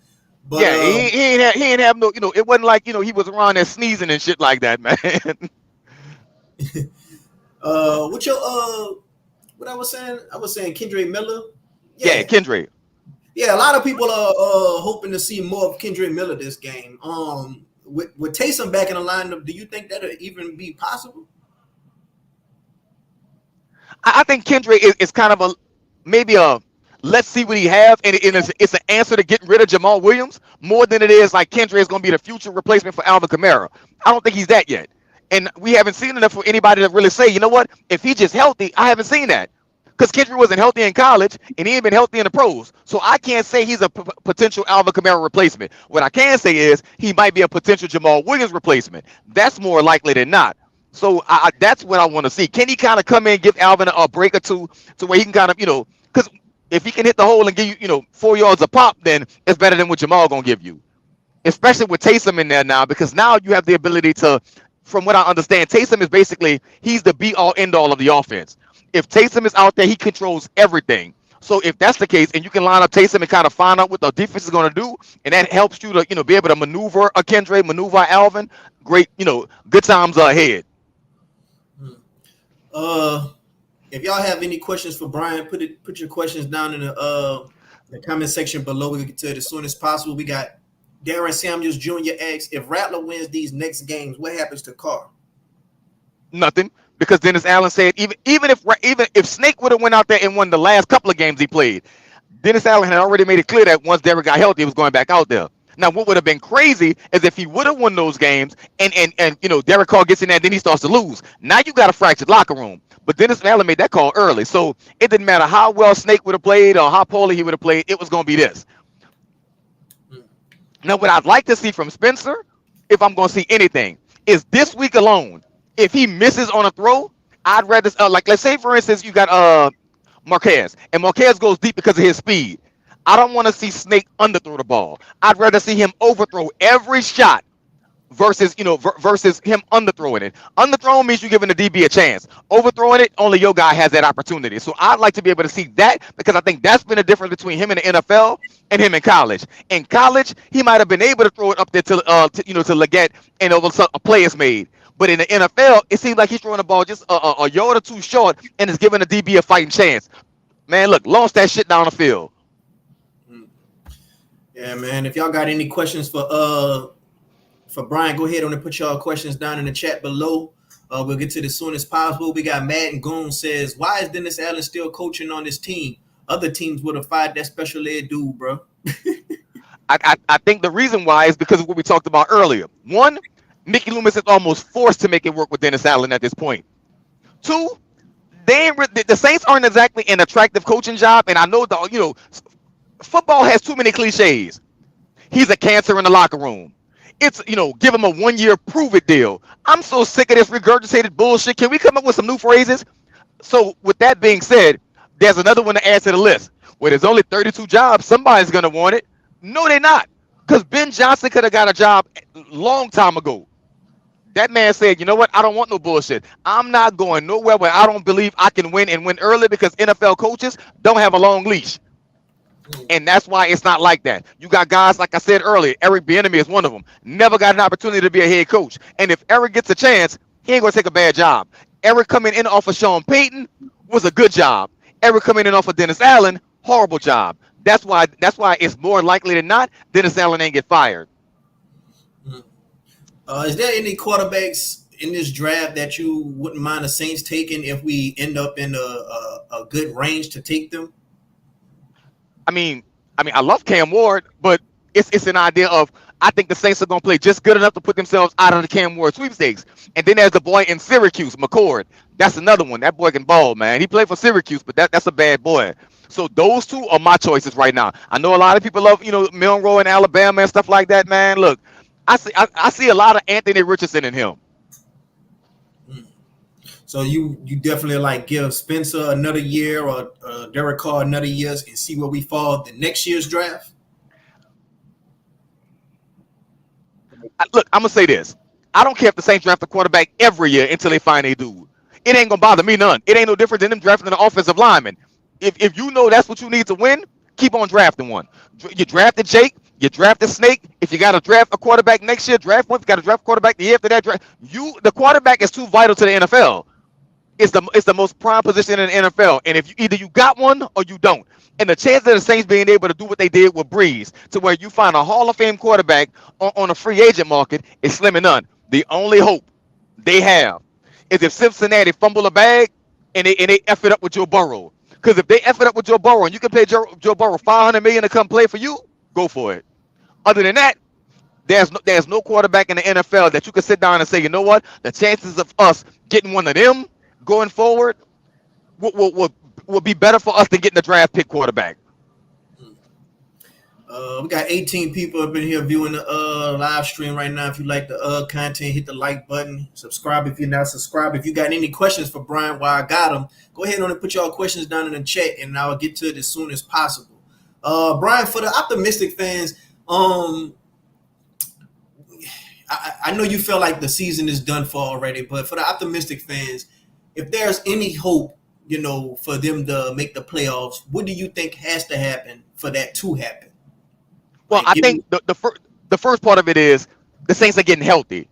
But yeah, he ain't have no, it wasn't like, he was around there sneezing and shit like that, man. What I was saying Kendre Miller. Yeah, Kendre. Yeah, a lot of people are hoping to see more of Kendre Miller this game. With Taysom back in the lineup, do you think that'll even be possible? I think Kendrick is kind of a maybe a let's see what he have, and it's an answer to getting rid of Jamal Williams more than it is like Kendrick is going to be the future replacement for Alvin Kamara. I don't think he's that yet, and we haven't seen enough for anybody to really say, you know what, if he's just healthy, I haven't seen that. Because Kendrick wasn't healthy in college, and he ain't been healthy in the pros. So I can't say he's a potential Alvin Kamara replacement. What I can say is he might be a potential Jamal Williams replacement. That's more likely than not. So that's what I want to see. Can he kind of come in and give Alvin a break or two to where he can kind of, because if he can hit the hole and give you, 4 yards a pop, then it's better than what Jamal going to give you. Especially with Taysom in there now, because now you have the ability to, from what I understand, Taysom is basically, he's the be-all, end-all of the offense. If Taysom is out there, he controls everything. So if that's the case, and you can line up Taysom and kind of find out what the defense is going to do, and that helps you to, be able to maneuver a Kendrick, maneuver Alvin, great, good times are ahead. If y'all have any questions for Brian, put your questions down in the comment section below. We can get to it as soon as possible. We got Darren Samuels Jr. asks, if Rattler wins these next games, what happens to Carr? Nothing. Because Dennis Allen said even if Snake would have went out there and won the last couple of games he played, Dennis Allen had already made it clear that once Derek got healthy, he was going back out there. Now, what would have been crazy is if he would have won those games and Derek Carr gets in there and then he starts to lose. Now you got a fractured locker room. But Dennis Allen made that call early, so it didn't matter how well Snake would have played or how poorly he would have played. It was going to be this. Now, what I'd like to see from Spencer, if I'm going to see anything, is this week alone. If he misses on a throw, I'd rather like let's say for instance you got Marquez, and Marquez goes deep because of his speed. I don't want to see Snake underthrow the ball. I'd rather see him overthrow every shot versus versus him underthrowing it. Underthrowing means you're giving the DB a chance. Overthrowing it, only your guy has that opportunity. So I'd like to be able to see that because I think that's been the difference between him in the NFL and him in college. In college, he might have been able to throw it up there to Leggett and over a play is made. But in the NFL, it seems like he's throwing the ball just a yard or two short and is giving the DB a fighting chance. Man, look, lost that shit down the field. Yeah, man. If y'all got any questions for Brian, go ahead and put y'all questions down in the chat below. We'll get to it as soon as possible. We got Madden Goon says, why is Dennis Allen still coaching on this team? Other teams would have fired that special ed dude, bro. I think the reason why is because of what we talked about earlier. One, Mickey Loomis is almost forced to make it work with Dennis Allen at this point. Two, the Saints aren't exactly an attractive coaching job, and I know football has too many cliches. He's a cancer in the locker room. It's give him a 1-year prove it deal. I'm so sick of this regurgitated bullshit. Can we come up with some new phrases? So with that being said, there's another one to add to the list. Where there's only 32 jobs, somebody's gonna want it. No, they're not, because Ben Johnson could have got a job a long time ago. That man said, you know what? I don't want no bullshit. I'm not going nowhere where I don't believe I can win and win early because NFL coaches don't have a long leash. And that's why it's not like that. You got guys, like I said earlier, Eric Bieniemy is one of them. Never got an opportunity to be a head coach. And if Eric gets a chance, he ain't going to take a bad job. Eric coming in off of Sean Payton was a good job. Eric coming in off of Dennis Allen, horrible job. That's why it's more likely than not Dennis Allen ain't get fired. Is there any quarterbacks in this draft that you wouldn't mind the Saints taking if we end up in a good range to take them? I mean, I love Cam Ward, but it's an idea of I think the Saints are going to play just good enough to put themselves out of the Cam Ward sweepstakes. And then there's the boy in Syracuse, McCord. That's another one. That boy can ball, man. He played for Syracuse, but that's a bad boy. So those two are my choices right now. I know a lot of people love, Milroe in Alabama and stuff like that, man. Look, I see a lot of Anthony Richardson in him. So you definitely give Spencer another year or Derek Carr another year and see where we fall the next year's draft? Look, I'm going to say this. I don't care if the Saints draft a quarterback every year until they find a dude. It ain't going to bother me none. It ain't no different than them drafting an offensive lineman. If you know that's what you need to win, keep on drafting one. You drafted Jake. You drafted Snake. If you got to draft a quarterback next year, draft one. If you got to draft a quarterback the year after that, the quarterback is too vital to the NFL. It's the most prime position in the NFL. And if either you got one or you don't. And the chance of the Saints being able to do what they did with Breeze, to where you find a Hall of Fame quarterback on a free agent market, is slim and none. The only hope they have is if Cincinnati fumble a bag and they F it up with Joe Burrow. Because if they F it up with Joe Burrow and you can pay Joe Burrow 500 million to come play for you, go for it. Other than that, there's no quarterback in the NFL that you can sit down and say, you know what, the chances of us getting one of them going forward will be better for us than getting a draft pick quarterback. We got 18 people up in here viewing the live stream right now. If you like the content, hit the like button. Subscribe if you're not subscribed. If you got any questions for Brian while I got them, go ahead and put y'all questions down in the chat, and I'll get to it as soon as possible. Brian, for the optimistic fans, I know you feel like the season is done for already, but for the optimistic fans, if there's any hope, for them to make the playoffs, what do you think has to happen for that to happen? Well, I think the first part of it is the Saints are getting healthy,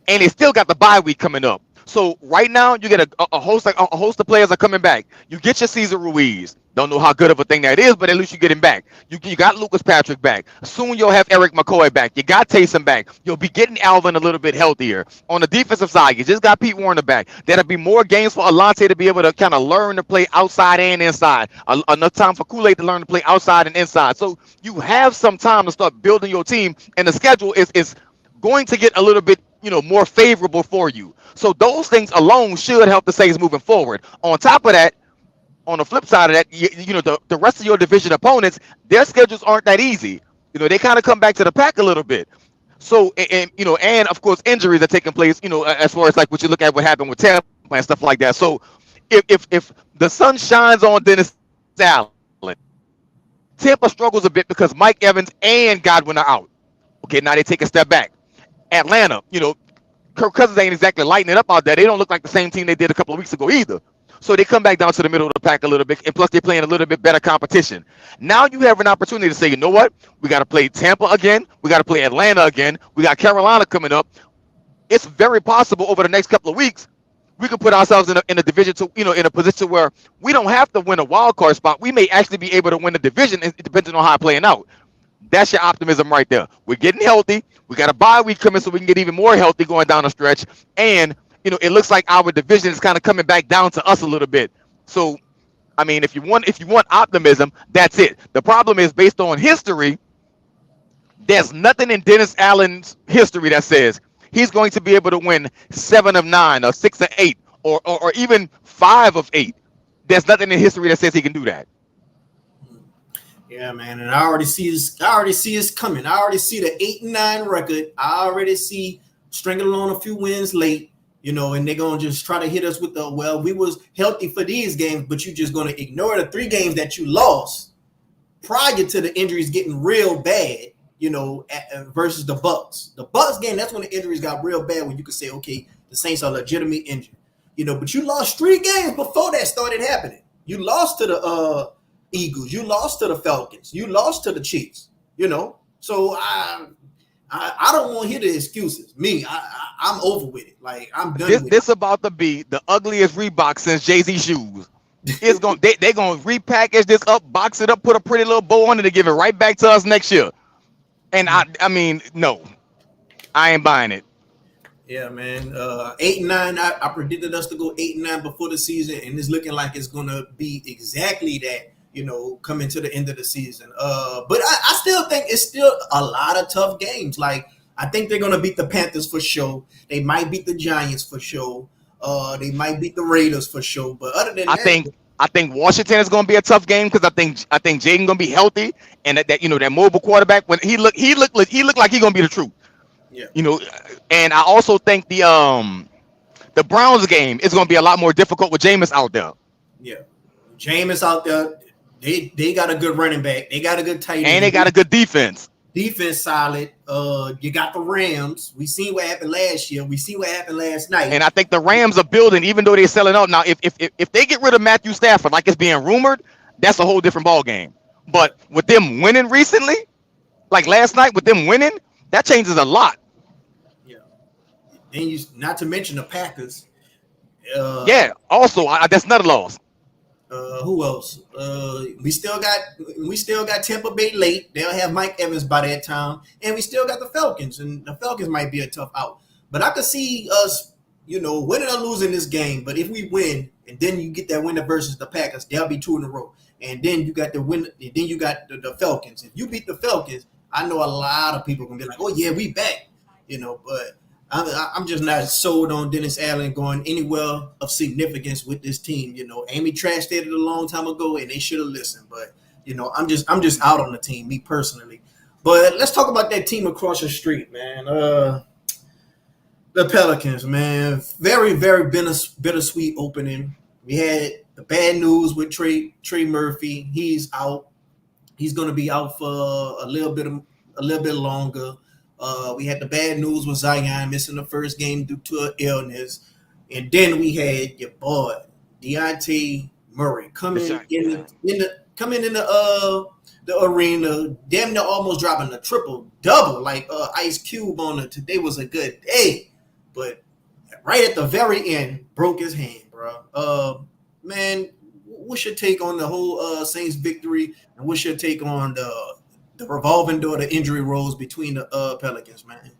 and they still got the bye week coming up. So right now, you get a host of players are coming back. You get your Cesar Ruiz. Don't know how good of a thing that is, but at least you get him back. You got Lucas Patrick back. Soon you'll have Eric McCoy back. You got Taysom back. You'll be getting Alvin a little bit healthier. On the defensive side, you just got Pete Warner back. There'll be more games for Alante to be able to kind of learn to play outside and inside. Enough time for Kool-Aid to learn to play outside and inside. So you have some time to start building your team, and the schedule is going to get a little bit more favorable for you. So those things alone should help the Saints moving forward. On top of that, on the flip side of that, the rest of your division opponents, their schedules aren't that easy. They kind of come back to the pack a little bit. So, and of course, injuries are taking place, as far as like what you look at what happened with Tampa and stuff like that. So if the sun shines on Dennis Allen, Tampa struggles a bit because Mike Evans and Godwin are out. Okay, now they take a step back. Atlanta, Kirk Cousins ain't exactly lighting it up out there. They don't look like the same team they did a couple of weeks ago either. So they come back down to the middle of the pack a little bit, and plus they're playing a little bit better competition. Now you have an opportunity to say, you know what? We got to play Tampa again. We got to play Atlanta again. We got Carolina coming up. It's very possible over the next couple of weeks we could put ourselves in a division in a position where we don't have to win a wild card spot. We may actually be able to win the division, depending on how it's playing out. That's your optimism right there. We're getting healthy. We got a bye week coming so we can get even more healthy going down the stretch. And it looks like our division is kind of coming back down to us a little bit. So, I mean, if you want optimism, that's it. The problem is based on history. There's nothing in Dennis Allen's history that says he's going to be able to win 7 of 9 or 6 of 8 or even 5 of 8. There's nothing in history that says he can do that. Yeah, man, and I already see this coming. I already see the 8-9 record. I already see stringing along a few wins late. And they're going to just try to hit us with we was healthy for these games, but you're just going to ignore the 3 games that you lost prior to the injuries getting real bad, versus the Bucs. The Bucs game, that's when the injuries got real bad, when you could say, okay, the Saints are legitimately injured. But you lost 3 games before that started happening. You lost to the Eagles. You lost to the Falcons. You lost to the Chiefs, So I don't want to hear the excuses. I'm over with it. Like, I'm done with it. This about to be the ugliest Reebok since Jay-Z shoes. It's going they're going to repackage this up, box it up, put a pretty little bow on it, and give it right back to us next year. And I mean, no, I ain't buying it. Yeah, man. 8-9. I predicted us to go 8-9 before the season, and it's looking like it's going to be exactly that. Coming to the end of the season. But I still think it's still a lot of tough games. Like, I think they're going to beat the Panthers for sure. They might beat the Giants for sure. They might beat the Raiders for sure. But other than that, I think Washington is going to be a tough game because I think Jaden going to be healthy, and that mobile quarterback, when he looked like he's going to be the truth. Yeah. And I also think the Browns game is going to be a lot more difficult with Jameis out there. Yeah. Jameis out there. They got a good running back. They got a good tight end. And they got a good defense. Defense solid. You got the Rams. We seen what happened last year. We see what happened last night. And I think the Rams are building, even though they're selling out. Now, if they get rid of Matthew Stafford, like it's being rumored, that's a whole different ball game. But with them winning recently, like last night with them winning, that changes a lot. Yeah. And not to mention the Packers. Yeah. Also, that's another loss. Who else? We still got Tampa Bay late. They'll have Mike Evans by that time, and we still got the Falcons, and the Falcons might be a tough out. But I could see us winning or losing this game, but if we win, and then you get that winner versus the Packers, they'll be 2 in a row. And then you got the win. And then you got the Falcons. If you beat the Falcons, I know a lot of people gonna be like, "Oh yeah, we back," But I'm just not sold on Dennis Allen going anywhere of significance with this team. Amy trashed it a long time ago, and they should have listened. But I'm just out on the team, me personally. But let's talk about that team across the street, man. The Pelicans, man. Very, very bittersweet opening. We had the bad news with Trey Murphy. He's out. He's going to be out for a little bit longer. We had the bad news with Zion missing the first game due to an illness, and then we had your boy Dejounte Murray coming in the arena, damn near almost dropping a triple double like Ice Cube on it. Today was a good day, but right at the very end, broke his hand, bro. Man, what's your take on the whole Saints victory, and what's your take on the revolving door, the injury roles between the Pelicans, man?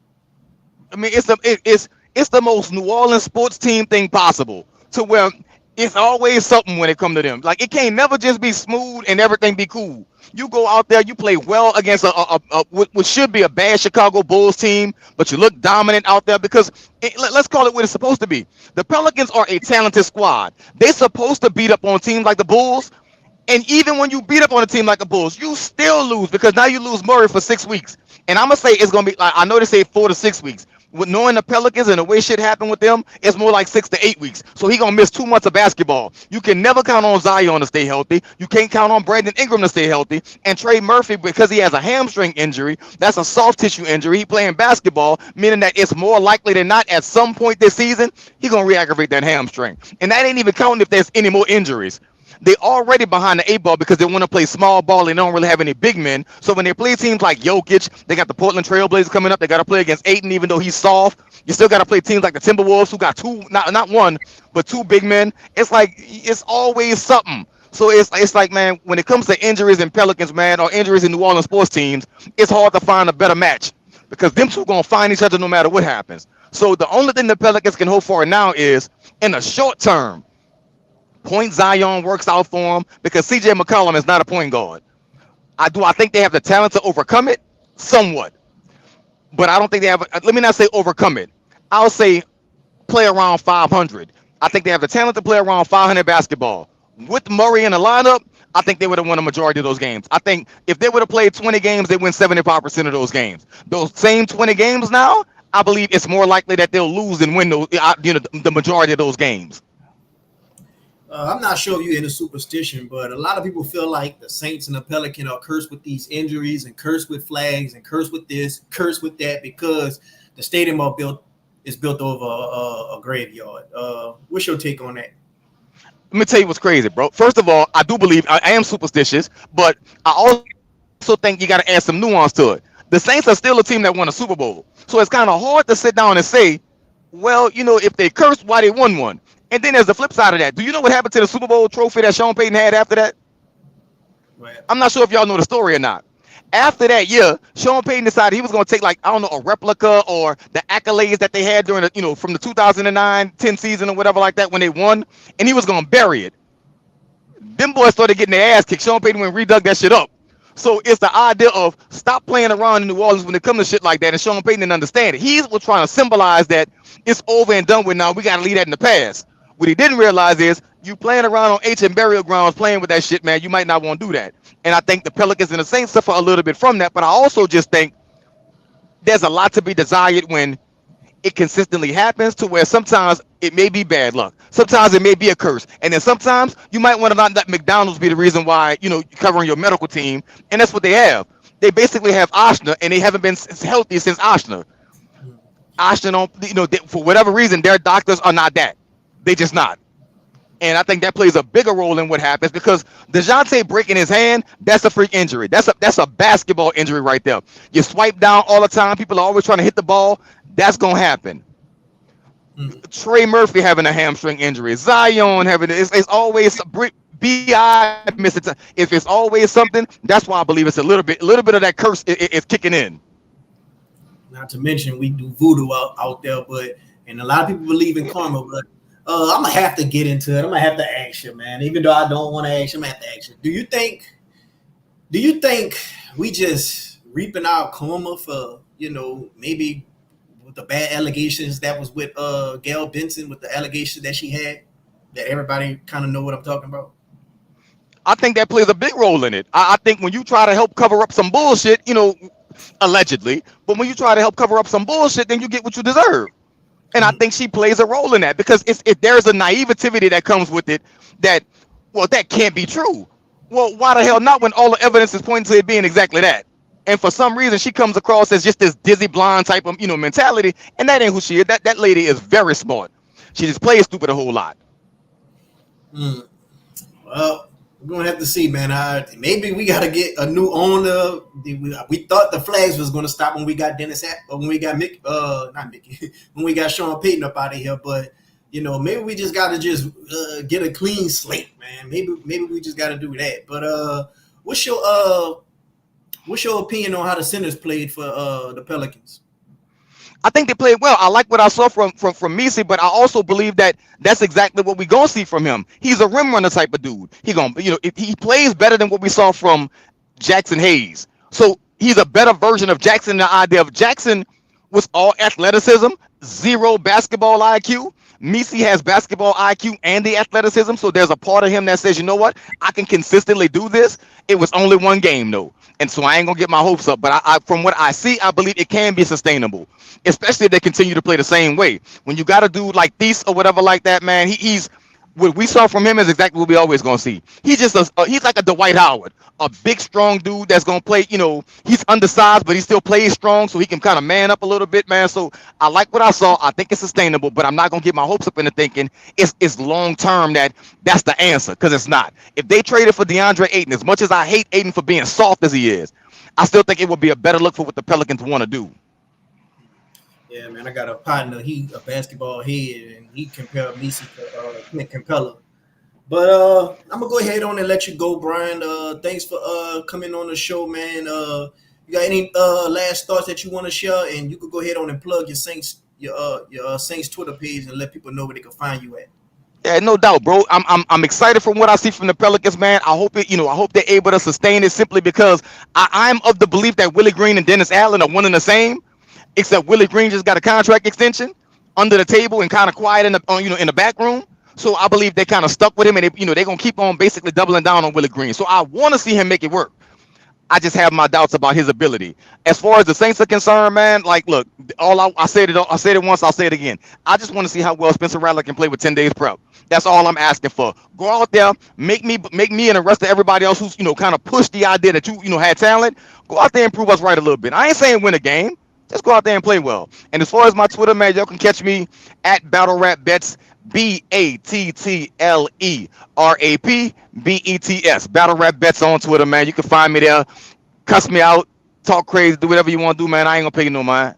I mean, it's the most New Orleans sports team thing possible, to where it's always something when it comes to them. Like, it can't never just be smooth and everything be cool. You go out there, you play well against what should be a bad Chicago Bulls team, but you look dominant out there because let's call it what it's supposed to be. The Pelicans are a talented squad. They're supposed to beat up on teams like the Bulls, and even when you beat up on a team like the Bulls, you still lose because now you lose Murray for 6 weeks. And I'm gonna say it's gonna be like, I know they say 4 to 6 weeks. With knowing the Pelicans and the way shit happened with them, it's more like 6 to 8 weeks. So he gonna miss 2 months of basketball. You can never count on Zion to stay healthy. You can't count on Brandon Ingram to stay healthy. And Trey Murphy, because he has a hamstring injury, that's a soft tissue injury. He playing basketball, meaning that it's more likely than not at some point this season, he gonna re-aggravate that hamstring. And that ain't even counting if there's any more injuries. They already behind the 8 ball because they want to play small ball and they don't really have any big men. So when they play teams like Jokic, they got the Portland Trailblazers coming up. They got to play against Ayton, even though he's soft. You still got to play teams like the Timberwolves, who got 2, not 1, but 2 big men. It's like, it's always something. So it's like, man, when it comes to injuries in Pelicans, man, or injuries in New Orleans sports teams, it's hard to find a better match because them two gonna find each other no matter what happens. So the only thing the Pelicans can hope for now is, in the short term, point Zion works out for him, because CJ McCollum is not a point guard. I think they have the talent to overcome it somewhat, but I don't think they have. Let me not say overcome it. I'll say play around 500. I think they have the talent to play around 500 basketball. With Murray in the lineup, I think they would have won a majority of those games. I think if they would have played 20 games, they win 75% of those games. Those same 20 games now, I believe it's more likely that they'll lose than win those, the majority of those games. I'm not sure if you're into superstition, but a lot of people feel like the Saints and the Pelicans are cursed with these injuries and cursed with flags and cursed with this, cursed with that, because the stadium is built over a graveyard. What's your take on that? Let me tell you what's crazy, bro. First of all, I do believe I am superstitious, but I also think you got to add some nuance to it. The Saints are still a team that won a Super Bowl, so it's kind of hard to sit down and say, well, if they cursed, why they won one? And then there's the flip side of that. Do you know what happened to the Super Bowl trophy that Sean Payton had after that? Right. I'm not sure if y'all know the story or not. After that year, Sean Payton decided he was going to take, like, I don't know, a replica or the accolades that they had during the, from the 2009-10 season or whatever like that when they won, and he was going to bury it. Them boys started getting their ass kicked. Sean Payton went and redug that shit up. So it's the idea of stop playing around in New Orleans when it comes to shit like that, and Sean Payton didn't understand it. He was trying to symbolize that it's over and done with now. We got to leave that in the past. What he didn't realize is you playing around on ancient burial grounds, playing with that shit, man. You might not want to do that. And I think the Pelicans and the Saints suffer a little bit from that. But I also just think there's a lot to be desired when it consistently happens, to where sometimes it may be bad luck. Sometimes it may be a curse. And then sometimes you might want to not let McDonald's be the reason why, you're covering your medical team. And that's what they have. They basically have Oshner, and they haven't been healthy since Oshner. Oshner, for whatever reason, their doctors are not that. They just not. And I think that plays a bigger role in what happens, because DeJounte breaking his hand, that's a freak injury. That's a basketball injury right there. You swipe down all the time. People are always trying to hit the ball. That's going to happen. Trey Murphy having a hamstring injury. Zion having it's always B.I. missing. If it's always something, that's why I believe it's a little bit of that curse is kicking in. Not to mention we do voodoo out there, but and a lot of people believe in karma. But I'm gonna have to get into it. I'm gonna have to ask you, man. Even though I don't want to ask you, I'm gonna have to ask you. Do you think we just reaping our karma for maybe with the bad allegations that was with Gail Benson, with the allegations that she had, that everybody kind of know what I'm talking about? I think that plays a big role in it. I think when you try to help cover up some bullshit, allegedly, but when you try to help cover up some bullshit, then you get what you deserve. And I think she plays a role in that because if there's a naivety that comes with it, that can't be true. Well, why the hell not when all the evidence is pointing to it being exactly that? And for some reason, she comes across as just this dizzy blonde type of mentality, and that ain't who she is. That lady is very smart. She just plays stupid a whole lot. Well, we're gonna have to see, man. Maybe we gotta get a new owner. We thought the flags was gonna stop when we got when we got not Mickey, when we got Sean Payton up out of here. But maybe we just gotta get a clean slate, man. Maybe we just gotta do that. But what's your opinion on how the Senators played for the Pelicans? I think they played well. I like what I saw from Messi, but I also believe that that's exactly what we're gonna see from him. He's a rim runner type of dude. He plays better than what we saw from Jackson Hayes. So he's a better version of Jackson. The idea of Jackson was all athleticism, zero basketball IQ. Messi has basketball IQ and the athleticism, so there's a part of him that says, you know what, I can consistently do this. It was only one game though, and so I ain't gonna get my hopes up. But I from what I see, I believe it can be sustainable, especially if they continue to play the same way. When you got a dude like Thies or whatever like that, man, he's what we saw from him is exactly what we always gonna see. He's just he's like a Dwight Howard, a big strong dude that's gonna play. He's undersized, but he still plays strong, so he can kind of man up a little bit, man. So I like what I saw. I think it's sustainable, but I'm not gonna get my hopes up into thinking it's long term that's the answer, because it's not. If they traded for DeAndre Ayton, as much as I hate Ayton for being soft as he is, I still think it would be a better look for what the Pelicans want to do. Yeah, man, I got a partner. He a basketball head, and he compared Messi to Clint Capella. But I'm gonna go ahead on and let you go, Brian. Thanks for coming on the show, man. You got any last thoughts that you want to share? And you could go ahead on and plug your Saints Twitter page and let people know where they can find you at. Yeah, no doubt, bro. I'm excited from what I see from the Pelicans, man. I hope I hope they're able to sustain it simply because I'm of the belief that Willie Green and Dennis Allen are one and the same. Except Willie Green just got a contract extension under the table and kind of quiet in the back room. So I believe they kind of stuck with him, and they're gonna keep on basically doubling down on Willie Green. So I want to see him make it work. I just have my doubts about his ability. As far as the Saints are concerned, man, like, look, I said it once, I'll say it again. I just want to see how well Spencer Rattler can play with 10 days prep. That's all I'm asking for. Go out there, make me and the rest of everybody else who's kind of pushed the idea that you had talent. Go out there and prove us right a little bit. I ain't saying win a game. Just go out there and play well. And as far as my Twitter, man, y'all can catch me at Battle Rap Bets, BATTLERAPBETS. Battle Rap Bets on Twitter, man. You can find me there. Cuss me out, talk crazy, do whatever you want to do, man. I ain't gonna pay you no mind.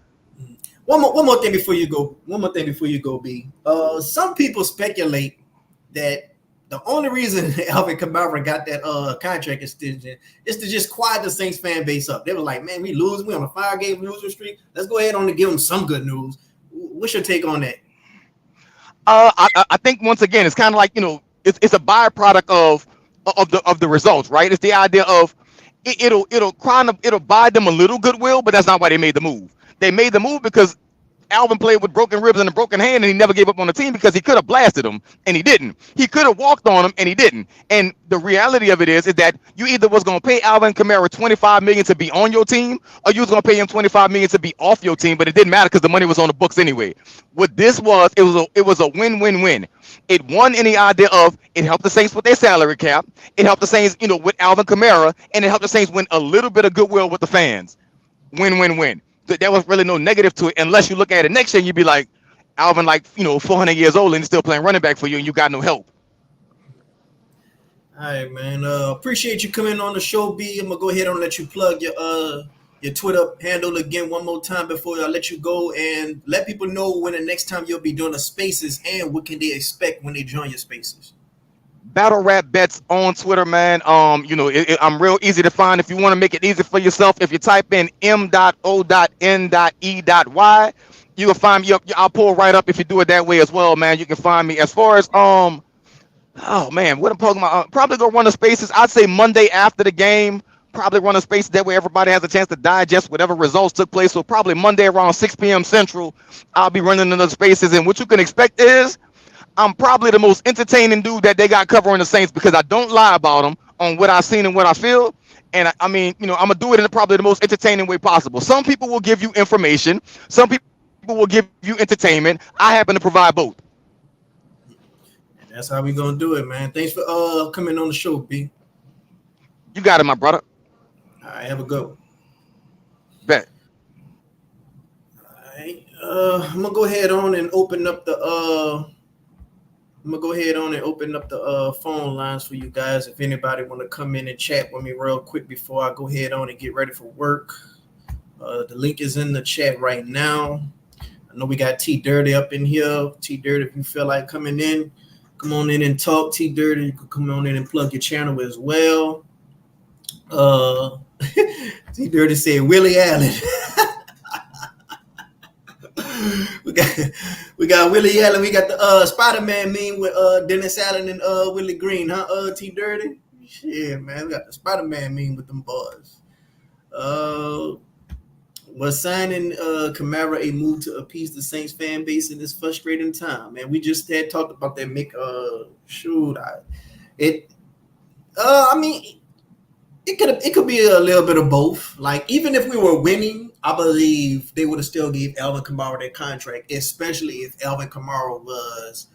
One more thing before you go, B. Some people speculate that the only reason Alvin Kamara got that contract extension is to just quiet the Saints fan base up. They were like, man, we on a 5-game losing streak. Let's go ahead on and give them some good news. What's your take on that? I think once again, it's kind of like, it's a byproduct of the results, right? It's the idea of it'll buy them a little goodwill, but that's not why they made the move. They made the move because Alvin played with broken ribs and a broken hand, and he never gave up on the team because he could have blasted him, and he didn't. He could have walked on him, and he didn't. And the reality of it is that you either was going to pay Alvin Kamara $25 million to be on your team, or you was going to pay him $25 million to be off your team, but it didn't matter because the money was on the books anyway. What this was, it was a win-win-win. It won in the idea of it helped the Saints with their salary cap. It helped the Saints, with Alvin Kamara, and it helped the Saints win a little bit of goodwill with the fans. Win-win-win. There was really no negative to it unless you look at it next year and you'd be like, Alvin, 400 years old and he's still playing running back for you and you got no help. All right, man. Appreciate you coming on the show, B. I'm going to go ahead and let you plug your Twitter handle again one more time before I let you go, and let people know when the next time you'll be doing the spaces and what can they expect when they join your spaces. Battle Rap Bets on Twitter, man. I'm real easy to find. If you want to make it easy for yourself, if you type in m.o.n.e.y, You can find me up. I'll pull right up if you do it that way as well, man. You can find me as far as oh man, what I'm talking about? Probably go run the spaces. I'd say Monday after the game. Probably run a space that way everybody has a chance to digest whatever results took place. So probably Monday around 6 p.m. Central, I'll be running in the spaces. And what you can expect is I'm probably the most entertaining dude that they got covering the Saints because I don't lie about them on what I've seen and what I feel. And I mean, I'm gonna do it in probably the most entertaining way possible. Some people will give you information. Some people will give you entertainment. I happen to provide both. And that's how we gonna do it, man. Thanks for coming on the show, B. You got it, my brother. All right, have a good one. Bet. All right. I'm gonna go ahead on and open up the phone lines for you guys. If anybody want to come in and chat with me real quick before I go ahead on and get ready for work. The link is in the chat right now. I know we got T Dirty up in here. T Dirty, if you feel like coming in, come on in and talk. T Dirty, you can come on in and plug your channel as well. T Dirty said Willie Allen. we got Willie Allen. We got the Spider-Man meme with Dennis Allen and Willie Green, huh? T Dirty. Shit, man, we got the Spider-Man meme with them boys. Was signing Kamara a move to appease the Saints fan base in this frustrating time? Man, we just had talked about that. I mean, it could be a little bit of both. Like, even if we were winning, I believe they would have still gave Alvin Kamara that contract, especially if Alvin Kamara was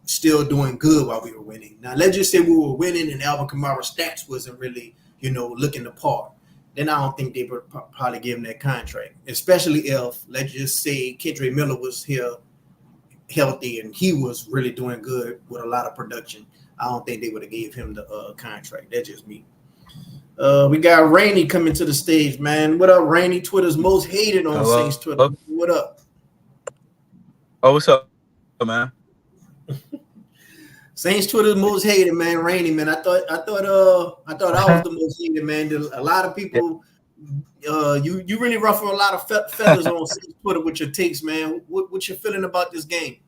still doing good while we were winning. Now, let's just say we were winning and Alvin Kamara's stats wasn't really, looking the part. Then I don't think they would probably give him that contract, especially if, let's just say, Kendrick Miller was here healthy and he was really doing good with a lot of production. I don't think they would have gave him the contract. That's just me. We got Rainey coming to the stage, man. What up, Rainey? Twitter's most hated on Saints Twitter. Hello? What up? Oh, what's up, man? Saints Twitter's most hated, man. Rainey, man. I thought I was the most hated, man. A lot of people, you really ruffle a lot of feathers on Saints Twitter with your takes, man. What you feeling about this game?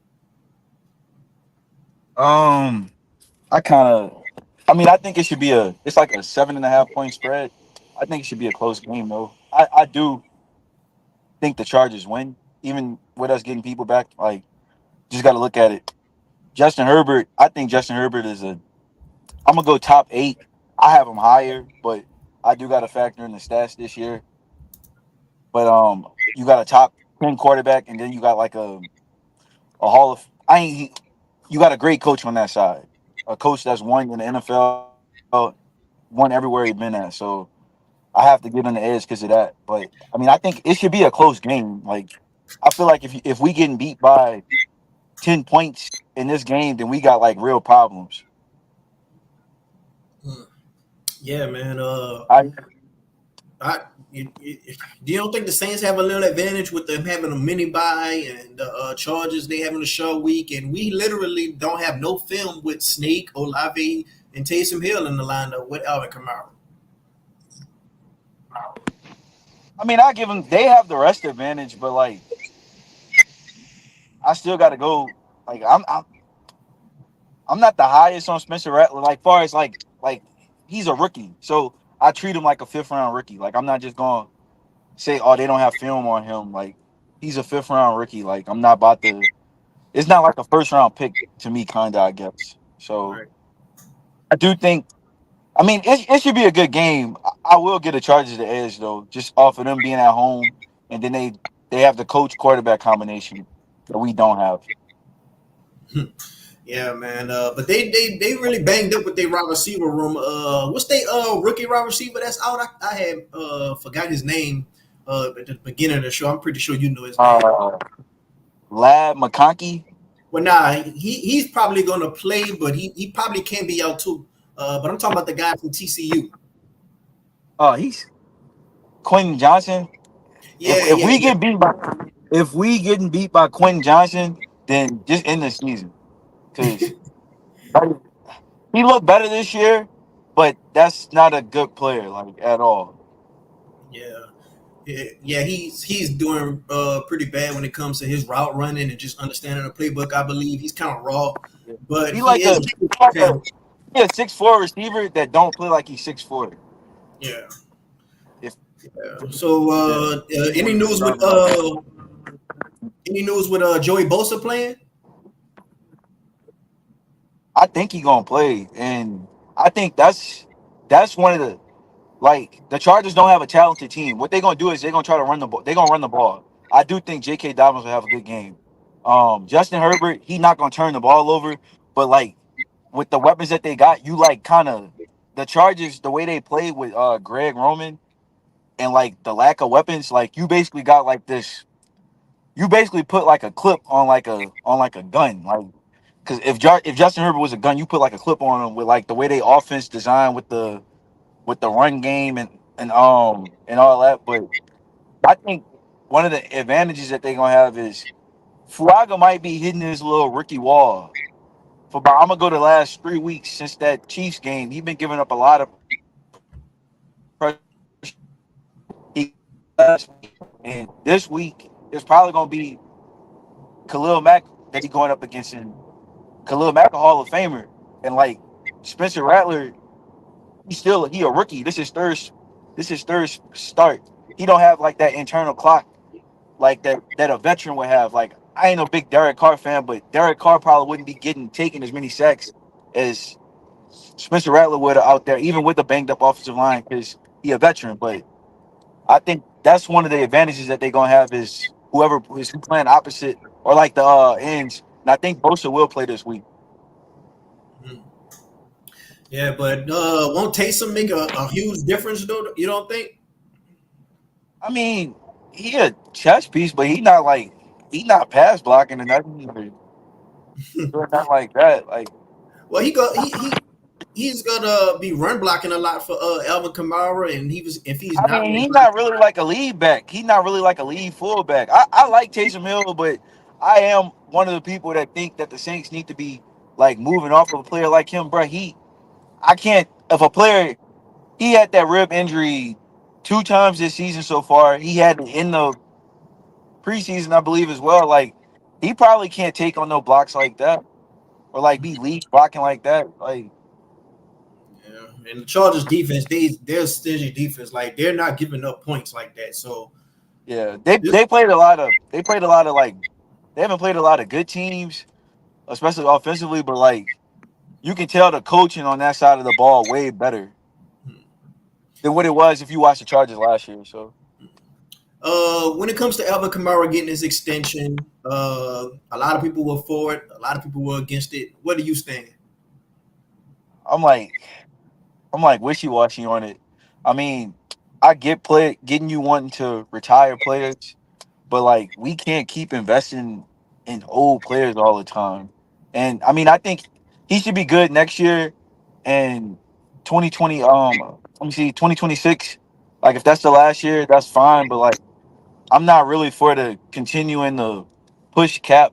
I think it should be it's like a 7.5 point spread. I think it should be a close game though. I do think the Chargers win, even with us getting people back. Like, just got to look at it. Justin Herbert, I think Justin Herbert I'm gonna go top 8. I have him higher, but I do got to factor in the stats this year. But you got a top 10 quarterback, and then you got like a Hall of you got a great coach on that side. A coach that's won in the NFL, won everywhere he's been at. So I have to give him the edge because of that. But I mean, I think it should be a close game. Like, I feel like if we getting beat by 10 points in this game, then we got like real problems. Yeah, man. You don't think the Saints have a little advantage with them having a mini bye and the Chargers they having a short week, and we literally don't have no film with Snake, Olave, and Taysom Hill in the lineup with Alvin Kamara? I mean, I give them. They have the rest advantage, but like, I still got to go. Like, I'm not the highest on Spencer Rattler. Like, far as like he's a rookie, so I treat him like a 5th round rookie. Like, I'm not just going to say, oh, they don't have film on him. Like, he's a 5th round rookie. Like, I'm not about to – it's not like a 1st round pick to me, kind of, I guess. So, right. I do think – I mean, it should be a good game. I will get the Chargers the edge, though, just off of them being at home. And then they have the coach-quarterback combination that we don't have. Yeah, man. But they really banged up with their wide receiver room. What's their rookie wide receiver that's out? I had forgot his name at the beginning of the show. I'm pretty sure you know his name. Lab McConkey. Well, nah, he's probably gonna play, but he probably can be out too. But I'm talking about the guy from TCU. Oh, he's Quentin Johnson. Yeah. If we getting beat by Quentin Johnson, then just end the season. Because he looked better this year, but that's not a good player, like, at all. Yeah. Yeah, he's doing pretty bad when it comes to his route running and just understanding the playbook. I believe he's kind of raw, but He he like is a a he like a talented. he a 6'4" receiver that don't play like he's 6'4". Yeah. If Yeah. So, yeah, he any wanted to news with start him like that. Joey Bosa playing? I think he gonna play, and I think that's one of the like the Chargers don't have a talented team. What they're gonna do is they're gonna try to run the ball. They're gonna run the ball. I do think J.K. Dobbins will have a good game. Justin Herbert, he not gonna turn the ball over, but like with the weapons that they got, you like kind of the Chargers the way they play with Greg Roman and like the lack of weapons, like you basically got like this. You basically put like a clip on like a gun, like because if Justin Herbert was a gun, you put like a clip on him with like the way they offense designed with the run game and all that. But I think one of the advantages that they're gonna have is Fuaga might be hitting his little rookie wall. For about I'm gonna go the last 3 weeks since that Chiefs game. He's been giving up a lot of pressure. He and this week it's probably gonna be Khalil Mack that he's going up against, and Khalil Mack a Hall of Famer, and like Spencer Rattler, he a rookie. This is third start. He don't have like that internal clock like that a veteran would have. Like I ain't a big Derek Carr fan, but Derek Carr probably wouldn't be taking as many sacks as Spencer Rattler would out there, even with the banged up offensive line, because he a veteran. But I think that's one of the advantages that they're gonna have is whoever is playing opposite or like the ends. And I think Bosa will play this week. Mhm. Yeah, but won't Taysom make a huge difference though? You don't think? I mean, he a chess piece, but he not pass blocking or nothing or not like that. Like Well, he's gonna be run blocking a lot for Alvin Kamara, and if he's I not mean, run he's not blocking, really like a lead back. He's not really like a lead fullback. I like Taysom Hill, but I am one of the people that think that the Saints need to be like moving off of a player like him, bro. I can't if a player he had that rib injury 2 times this season so far. He had it in the preseason, I believe, as well. Like he probably can't take on no blocks like that or like be lead blocking like that. Like yeah. And the Chargers defense, they're stingy defense. Like they're not giving up points like that. So yeah, this, they played a lot of like they haven't played a lot of good teams, especially offensively, but like you can tell the coaching on that side of the ball way better than what it was if you watched the Chargers last year. So when it comes to Alvin Kamara getting his extension, a lot of people were for it. A lot of people were against it. What do you stand? I'm like I'm like wishy washy on it. I mean, I get getting you wanting to retire players, but like we can't keep investing in old players all the time. And I mean, I think he should be good next year and 2020 let me see 2026. Like if that's the last year, that's fine, but like I'm not really for the continuing to push cap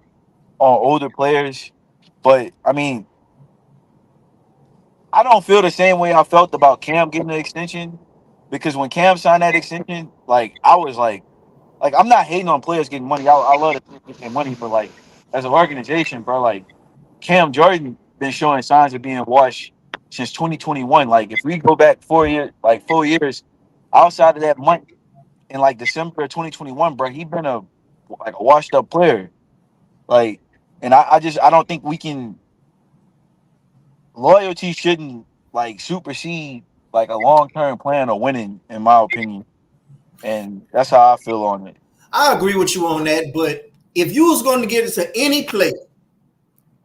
on older players. But I mean, I don't feel the same way I felt about Cam getting the extension because when Cam signed that extension, like I was like I'm not hating on players getting money. I love to get their money, but like as an organization, bro, like Cam Jordan been showing signs of being washed since 2021. Like if we go back 4 years, like 4 years outside of that month in like December of 2021, bro, he been a washed up player. Like, and I don't think we can loyalty shouldn't like supersede like a long term plan of winning, in my opinion. And that's how I feel on it. I agree with you on that, but if you was going to give it to any player,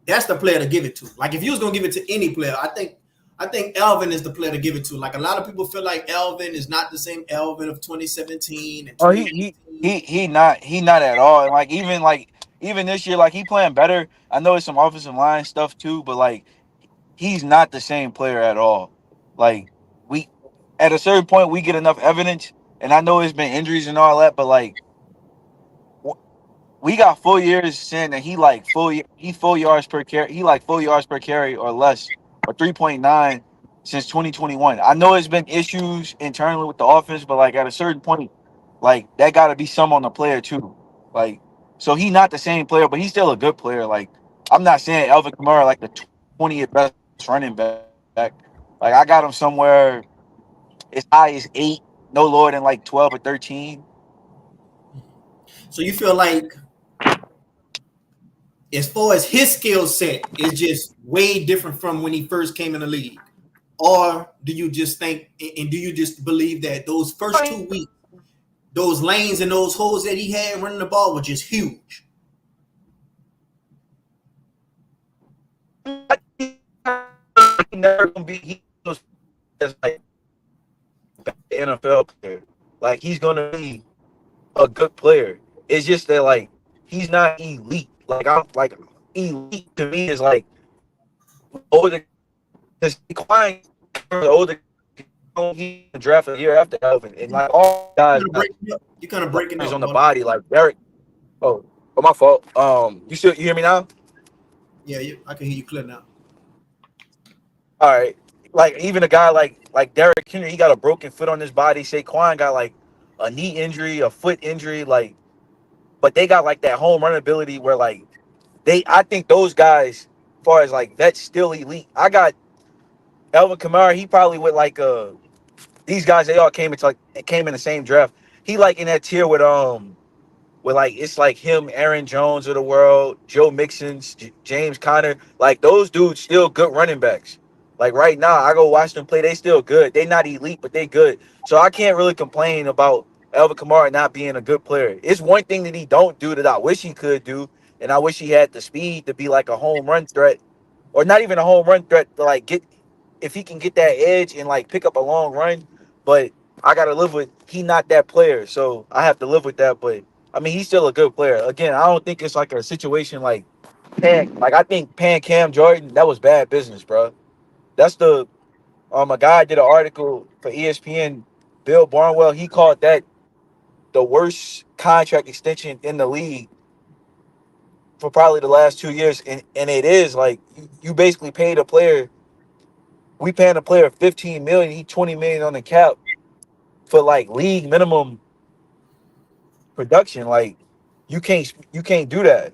that's the player to give it to. Like if you was going to give it to any player, I think Alvin is the player to give it to. Like a lot of people feel like Alvin is not the same Alvin of 2017 and Oh, 2018. he not at all. And like even this year, like he playing better. I know it's some offensive line stuff too, but like he's not the same player at all. Like we at a certain point we get enough evidence, and I know it's been injuries and all that, but like we got 4 years saying that he full yards per carry. He like full yards per carry or less or 3.9 since 2021. I know it's been issues internally with the offense, but like at a certain point. Like that got to be some on the player too. Like so he not the same player, but he's still a good player. Like I'm not saying Elvin Kamara like the 20th best running back. Like I got him somewhere as high as 8, no lower than like 12 or 13. So you feel like, as far as his skill set, is just way different from when he first came in the league? Or do you just think, and do you just believe that those first 2 weeks, those lanes and those holes that he had running the ball were just huge? He never gonna be he was as like NFL player. Like he's gonna be a good player. It's just that like he's not elite. Like I'm like elite to me is like older. Because Klein older. He drafted a year after Elvin, and like all guys You're kind of breaking up on the body. Like Derek. Oh, my fault. You hear me now? Yeah, I can hear you clear now. All right. Like even a guy like Derek Henry, he got a broken foot on his body. Saquon got like a knee injury, a foot injury, like, but they got like that home run ability where like I think those guys, as far as like that's still elite. I got Elvin Kamara. He probably with like these guys. They all came in the same draft. He like in that tier with like it's like him, Aaron Jones of the world, Joe Mixon's, James Conner. Like those dudes still good running backs. Like right now, I go watch them play. They still good. They not elite, but they good. So I can't really complain about Elvin Kamara not being a good player. It's one thing that he don't do that I wish he could do, and I wish he had the speed to be like a home run threat, or not even a home run threat to like get if he can get that edge and like pick up a long run. But I gotta live with he not that player, so I have to live with that. But I mean, he's still a good player. Again, I don't think it's like a situation like I think paying Cam Jordan, that was bad business, bro. That's the a guy did an article for ESPN, Bill Barnwell. He called that the worst contract extension in the league for probably the last 2 years, and it is like you basically paid a player. We paying a player 15 million, he 20 million on the cap for like league minimum production. Like you can't do that.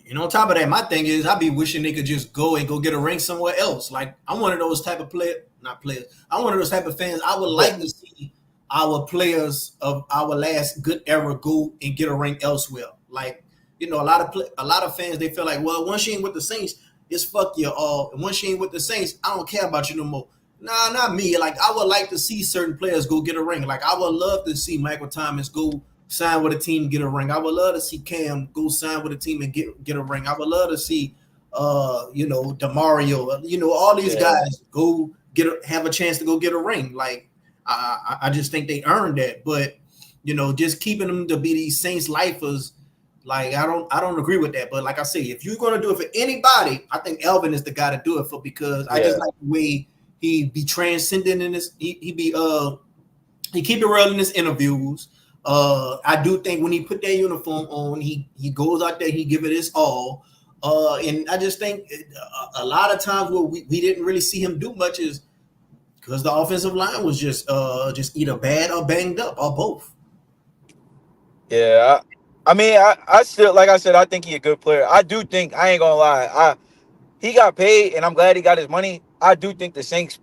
And on top of that, my thing is, I be wishing they could just go get a ring somewhere else. Like I'm one of those type of not players. I'm one of those type of fans. I would like to see our players of our last good era go and get a ring elsewhere. Like a lot of fans, they feel like, well, once she ain't with the Saints, it's fuck you all. And once she ain't with the Saints, I don't care about you no more. Nah, not me. Like I would like to see certain players go get a ring. Like I would love to see Michael Thomas go sign with a team, get a ring. I would love to see Cam go sign with a team and get a ring. I would love to see DeMario, all these guys go have a chance to go get a ring. Like I just think they earned that. But just keeping them to be these Saints lifers, like I don't agree with that. But like I say, if you're gonna do it for anybody, I think Elvin is the guy to do it for, because I just like the way he be transcendent in this. He keep it real in his interviews. I do think when he put that uniform on, he goes out there, he give it his all. And I just think a lot of times where we didn't really see him do much is because the offensive line was just either bad or banged up or both. Yeah, I mean, I still, like I said, I think he's a good player. I do think, I ain't gonna lie, he got paid, and I'm glad he got his money. I do think the Saints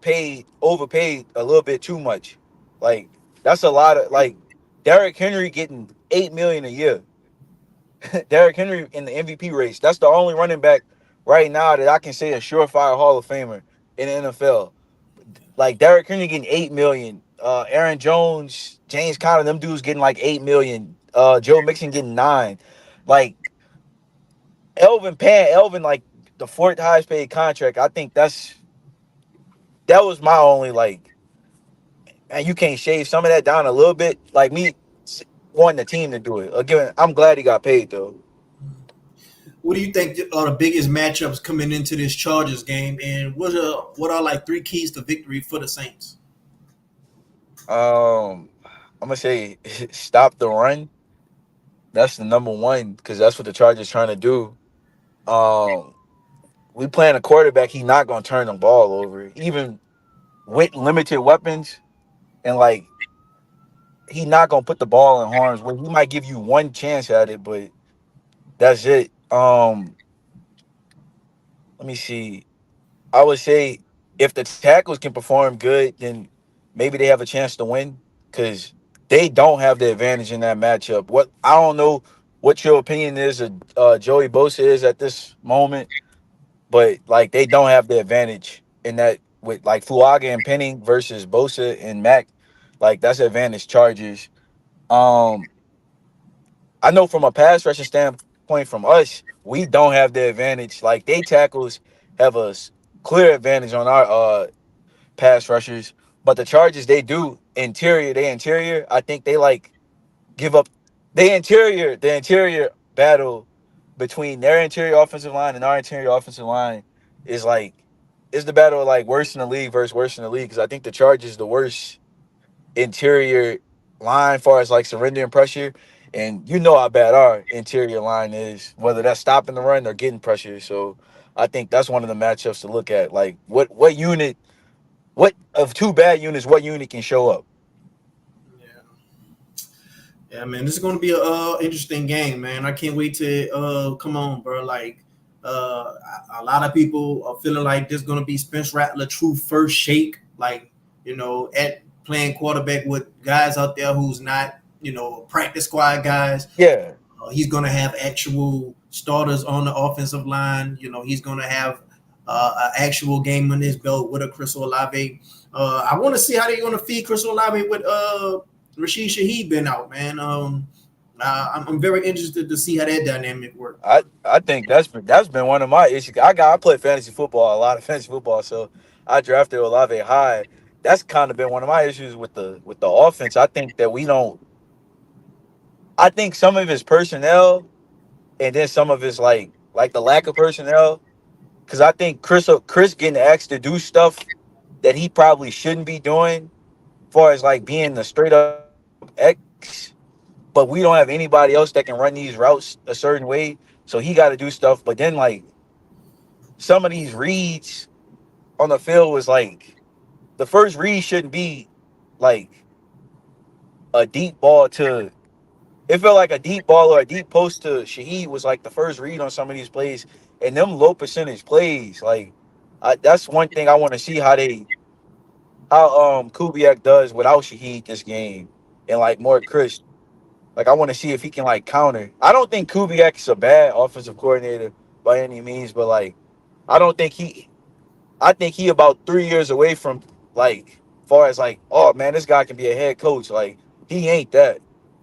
overpaid a little bit too much. Like that's a lot of like. Derrick Henry getting $8 million a year. Derrick Henry in the MVP race. That's the only running back right now that I can say a surefire Hall of Famer in the NFL. Like Derrick Henry getting $8 million. Aaron Jones, James Conner, them dudes getting like $8 million. Joe Mixon getting $9 million. Like Elvin like the fourth highest paid contract. I think that was my only like. And you can't shave some of that down a little bit. Like me wanting the team to do it. Again, I'm glad he got paid though. What do you think are the biggest matchups coming into this Chargers game, and what are like 3 keys to victory for the Saints? I'm gonna say stop the run. That's the number one, because that's what the Chargers trying to do. We playing a quarterback, he's not gonna turn the ball over, even with limited weapons. And like he not gonna put the ball in harm's way. He might give you one chance at it, but that's it. Let me see. I would say if the tackles can perform good, then maybe they have a chance to win because they don't have the advantage in that matchup. What I don't know what your opinion is of Joey Bosa is at this moment, but like they don't have the advantage in that with like Fuaga and Penning versus Bosa and Mac. Like that's advantage Chargers. Um, I know from a pass rushing standpoint, from us, we don't have the advantage. Like they tackles have a clear advantage on our pass rushers, but the Chargers they do interior. They interior. I think they like give up. The interior battle between their interior offensive line and our interior offensive line is like is the battle like worse in the league versus worse in the league because I think the Chargers the worst interior line far as like surrendering pressure. And you know how bad our interior line is, whether that's stopping the run or getting pressure. So I think that's one of the matchups to look at. Like what unit, what of two bad units, what unit can show up? Yeah, yeah, man, this is going to be a interesting game, man. I can't wait to come on, bro. Like, a lot of people are feeling like this is going to be Spence Rattler true first shake, like at playing quarterback with guys out there who's not practice squad guys. Yeah. He's going to have actual starters on the offensive line. He's going to have an actual game on his belt with a Chris Olave. I want to see how they're going to feed Chris Olave with Rashid Shaheed been out, man. I'm very interested to see how that dynamic works. I think that's been one of my issues. I play fantasy football, a lot of fantasy football, so I drafted Olave high. That's kind of been one of my issues with the offense. I think that we don't. I think some of his personnel and then some of his like the lack of personnel. Because I think Chris getting asked to do stuff that he probably shouldn't be doing, as far as like being the straight up X. But we don't have anybody else that can run these routes a certain way, so he got to do stuff. But then like some of these reads on the field was like the first read shouldn't be like a deep ball to. It felt like a deep ball or a deep post to Shaheed was like the first read on some of these plays, and them low percentage plays. Like that's one thing I want to see how Kubiak does without Shaheed this game, and like more Chris. Like I want to see if he can like counter. I don't think Kubiak is a bad offensive coordinator by any means, but like I don't think he. I think he about 3 years away from like far as like oh man this guy can be a head coach. Like he ain't that.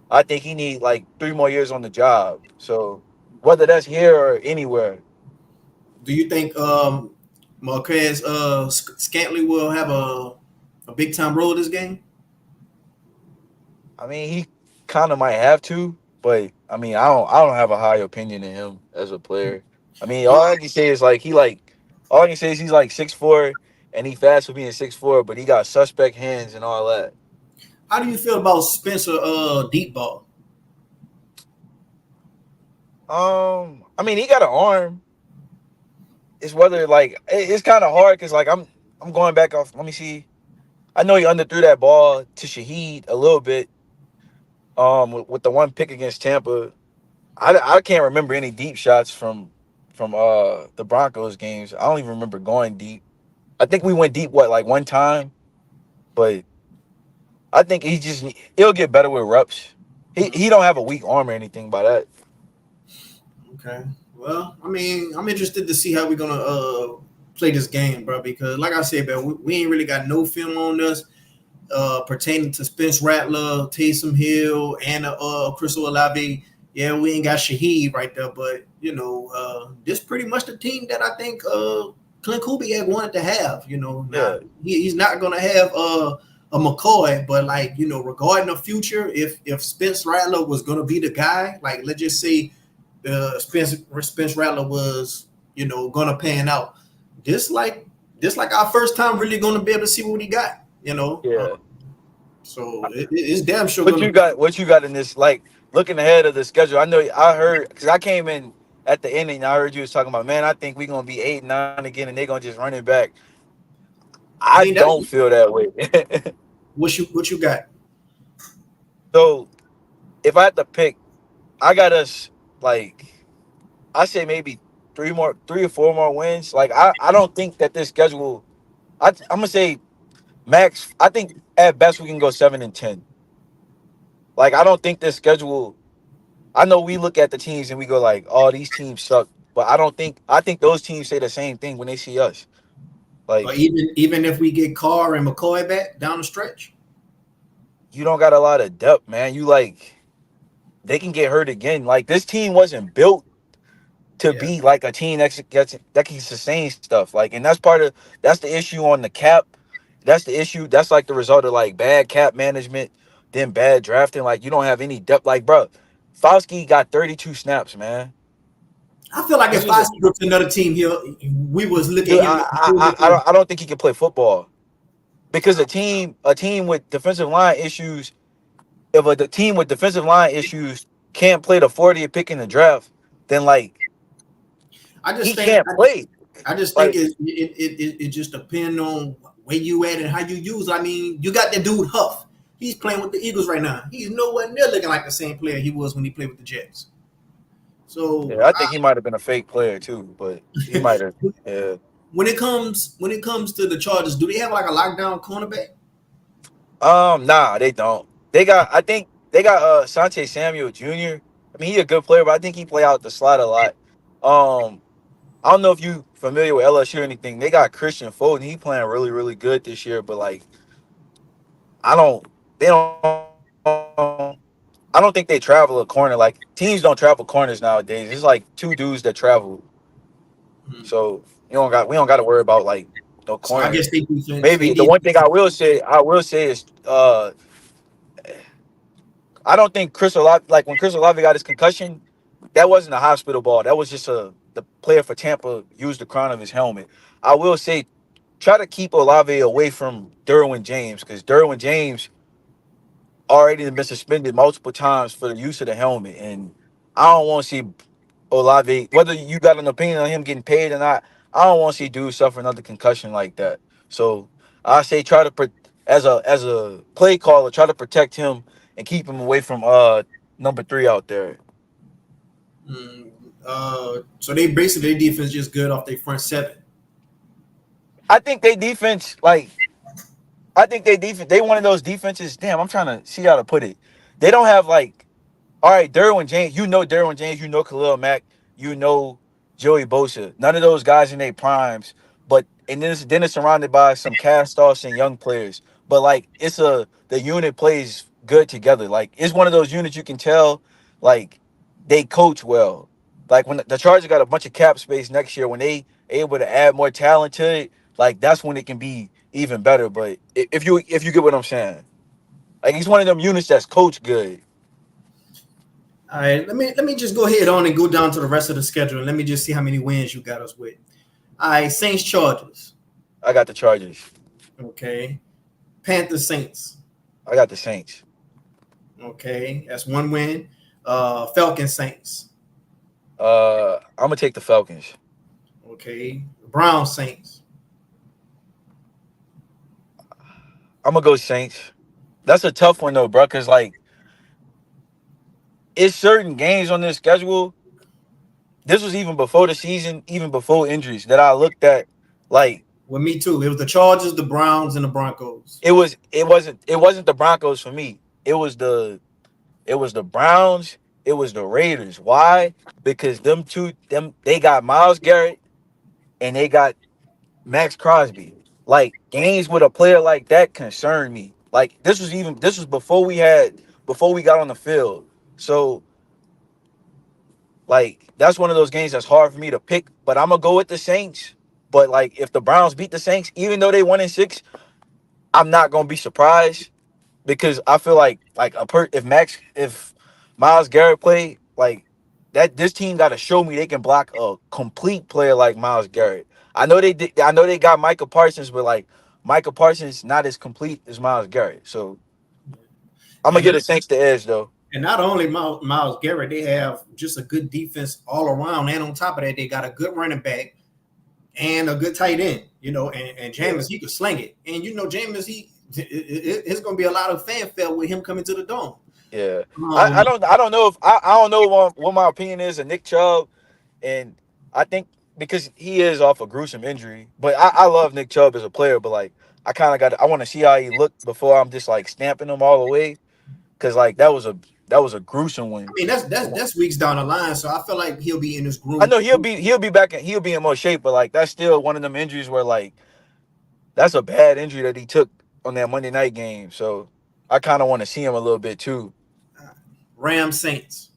I think he need like 3 more years on the job. So whether that's here or anywhere, Do you think Marquez Scantley will have a big time role this game? I mean he kind of might have to, but I mean I don't have a high opinion of him as a player. I mean all I can say is like all I can say is he's like 6'4" and he fast for being 6'4", but he got suspect hands and all that. How do you feel about Spencer deep ball? I mean he got an arm. It's whether like it's kind of hard because like I'm going back off. Let me see. I know he underthrew that ball to Shaheed a little bit. With the one pick against Tampa, I can't remember any deep shots from the Broncos games. I don't even remember going deep. I think we went deep like one time, but I think he'll get better with reps. He don't have a weak arm or anything by that. Okay. Well, I mean, I'm interested to see how we're gonna play this game, bro. Because, like I said, man, we ain't really got no film on us pertaining to Spence Rattler, Taysom Hill, and Chris Olave. Yeah, we ain't got Shaheed right there, but this pretty much the team that I think Clint Kubiak wanted to have. Now Yeah. he's not gonna have a McCoy, but regarding the future, if Spence Rattler was gonna be the guy, like let's just say Spence Rattler was, gonna pan out. This like our first time really gonna be able to see what he got, Yeah. So it's damn sure. What you got in this like looking ahead of the schedule? I know I heard because I came in at the ending. And I heard you was talking about man. I think we're gonna be 8-9 again, and they're gonna just run it back. I I mean, don't feel that way. what you got? So if I had to pick, I got us like I say maybe 3 or 4 more wins. Like I don't think that this schedule. I'm gonna say max. I think at best we can go 7-10. Like I don't think this schedule. I know we look at the teams and we go like, "Oh, these teams suck," but I don't think. I think those teams say the same thing when they see us. Or Like even if we get Carr and McCoy back down the stretch. you don't got a lot of depth, man. You like they can get hurt again. Like this team wasn't built to Yeah. be like a team that can sustain stuff. Like, and that's the issue on the cap. That's the issue. That's like the result of like bad cap management, then bad drafting. Like you don't have any depth. Like, bro, Fauci got 32 snaps, man. I feel like This if was I go to another team here, we was looking dude, at him. I don't think he can play football because a team with defensive line issues. If the team with defensive line issues can't play the 40th pick in the draft, then like I he just think can't play. I just think Like, it just depends on where you at and how you use. I mean, you got the dude Huff. He's playing with the Eagles right now. He's nowhere near looking like the same player he was when he played with the Jets. So yeah, I think he might have been a fake player too, but he might have. Yeah. when it comes to the Chargers, do they have like a lockdown cornerback? Nah, they don't. I think they got Sante Samuel Jr. I mean, he's a good player, but I think he play out the slot a lot. Um, I don't know if you familiar with LSU or anything. They got Christian Fulton. He playing really, really good this year, but like I don't they don't I don't think they travel a corner. Like teams don't travel corners nowadays. It's like two dudes that travel. Hmm. So we don't gotta worry about like no So I corners. guess they defense. Maybe the one thing I will say is I don't think Chris Olave, like when Chris Olave got his concussion, that wasn't a hospital ball. That was just the player for Tampa used the crown of his helmet. I will say, try to keep Olave away from Derwin James because Derwin James already been suspended multiple times for the use of the helmet, and I don't want to see Olave. Whether you got an opinion on him getting paid or not, I don't want to see dude suffer another concussion like that. So I say try to as a play caller, try to protect him and keep him away from number 3 out there. So they basically their defense just good off their front seven. I think they defense they one of those defenses. Damn, I'm trying to see how to put it. They don't have like all right, Derwin James, Derwin James, Khalil Mack, Joey Bosa. None of those guys in their primes, but and then it's surrounded by some cast offs and young players. But like the unit plays good together. Like it's one of those units you can tell like they coach well. Like when the Chargers got a bunch of cap space next year, when they able to add more talent to it, like that's when it can be even better. But if you get what I'm saying, like he's one of them units that's coached good. All right, let me just go ahead on and go down to the rest of the schedule and let me just see how many wins you got us with. All right, Saints Chargers. I got the Chargers. Okay. Panthers Saints. I got the Saints. Okay, that's one win. Falcons Saints. I'm gonna take the Falcons. Okay. Browns Saints. I'm gonna go Saints. That's a tough one though, bro. Cause like it's certain games on this schedule. This was even before the season, even before injuries, that I looked at. Like Well, me too. It was the Chargers, the Browns, and the Broncos. it wasn't the Broncos for me. It was the Browns. It was the Raiders. Why? Because they got Myles Garrett and they got Max Crosby. Like games with a player like that concern me. Like this was before we got on the field. So like that's one of those games that's hard for me to pick. But I'm gonna go with the Saints. But like if the Browns beat the Saints, even though they 1-6, I'm not gonna be surprised because I feel like if Myles Garrett play like that, this team got to show me they can block a complete player like Myles Garrett. I know they did. I know they got Micah Parsons, but like Micah Parsons not as complete as Myles Garrett. So I'm gonna And get the Saints the edge though. And not only Myles Garrett, they have just a good defense all around. And on top of that, they got a good running back and a good tight end, and Jameis, he could sling it. And, Jameis, it's going to be a lot of fanfare with him coming to the Dome. Yeah, Um, I don't know if I don't know what my opinion is of Nick Chubb, and I think because he is off a gruesome injury, but I love Nick Chubb as a player, but like I kind of I want to see how he looked before I'm just like stamping him all the way because like that was a gruesome I one. mean, that's weeks down the line, so I feel like he'll be in his I groove. know he'll be back he'll be in more shape, but like that's still one of them injuries where like that's a bad injury that he took on that Monday night game. So I kind of want to see him a little bit too. Ram Saints.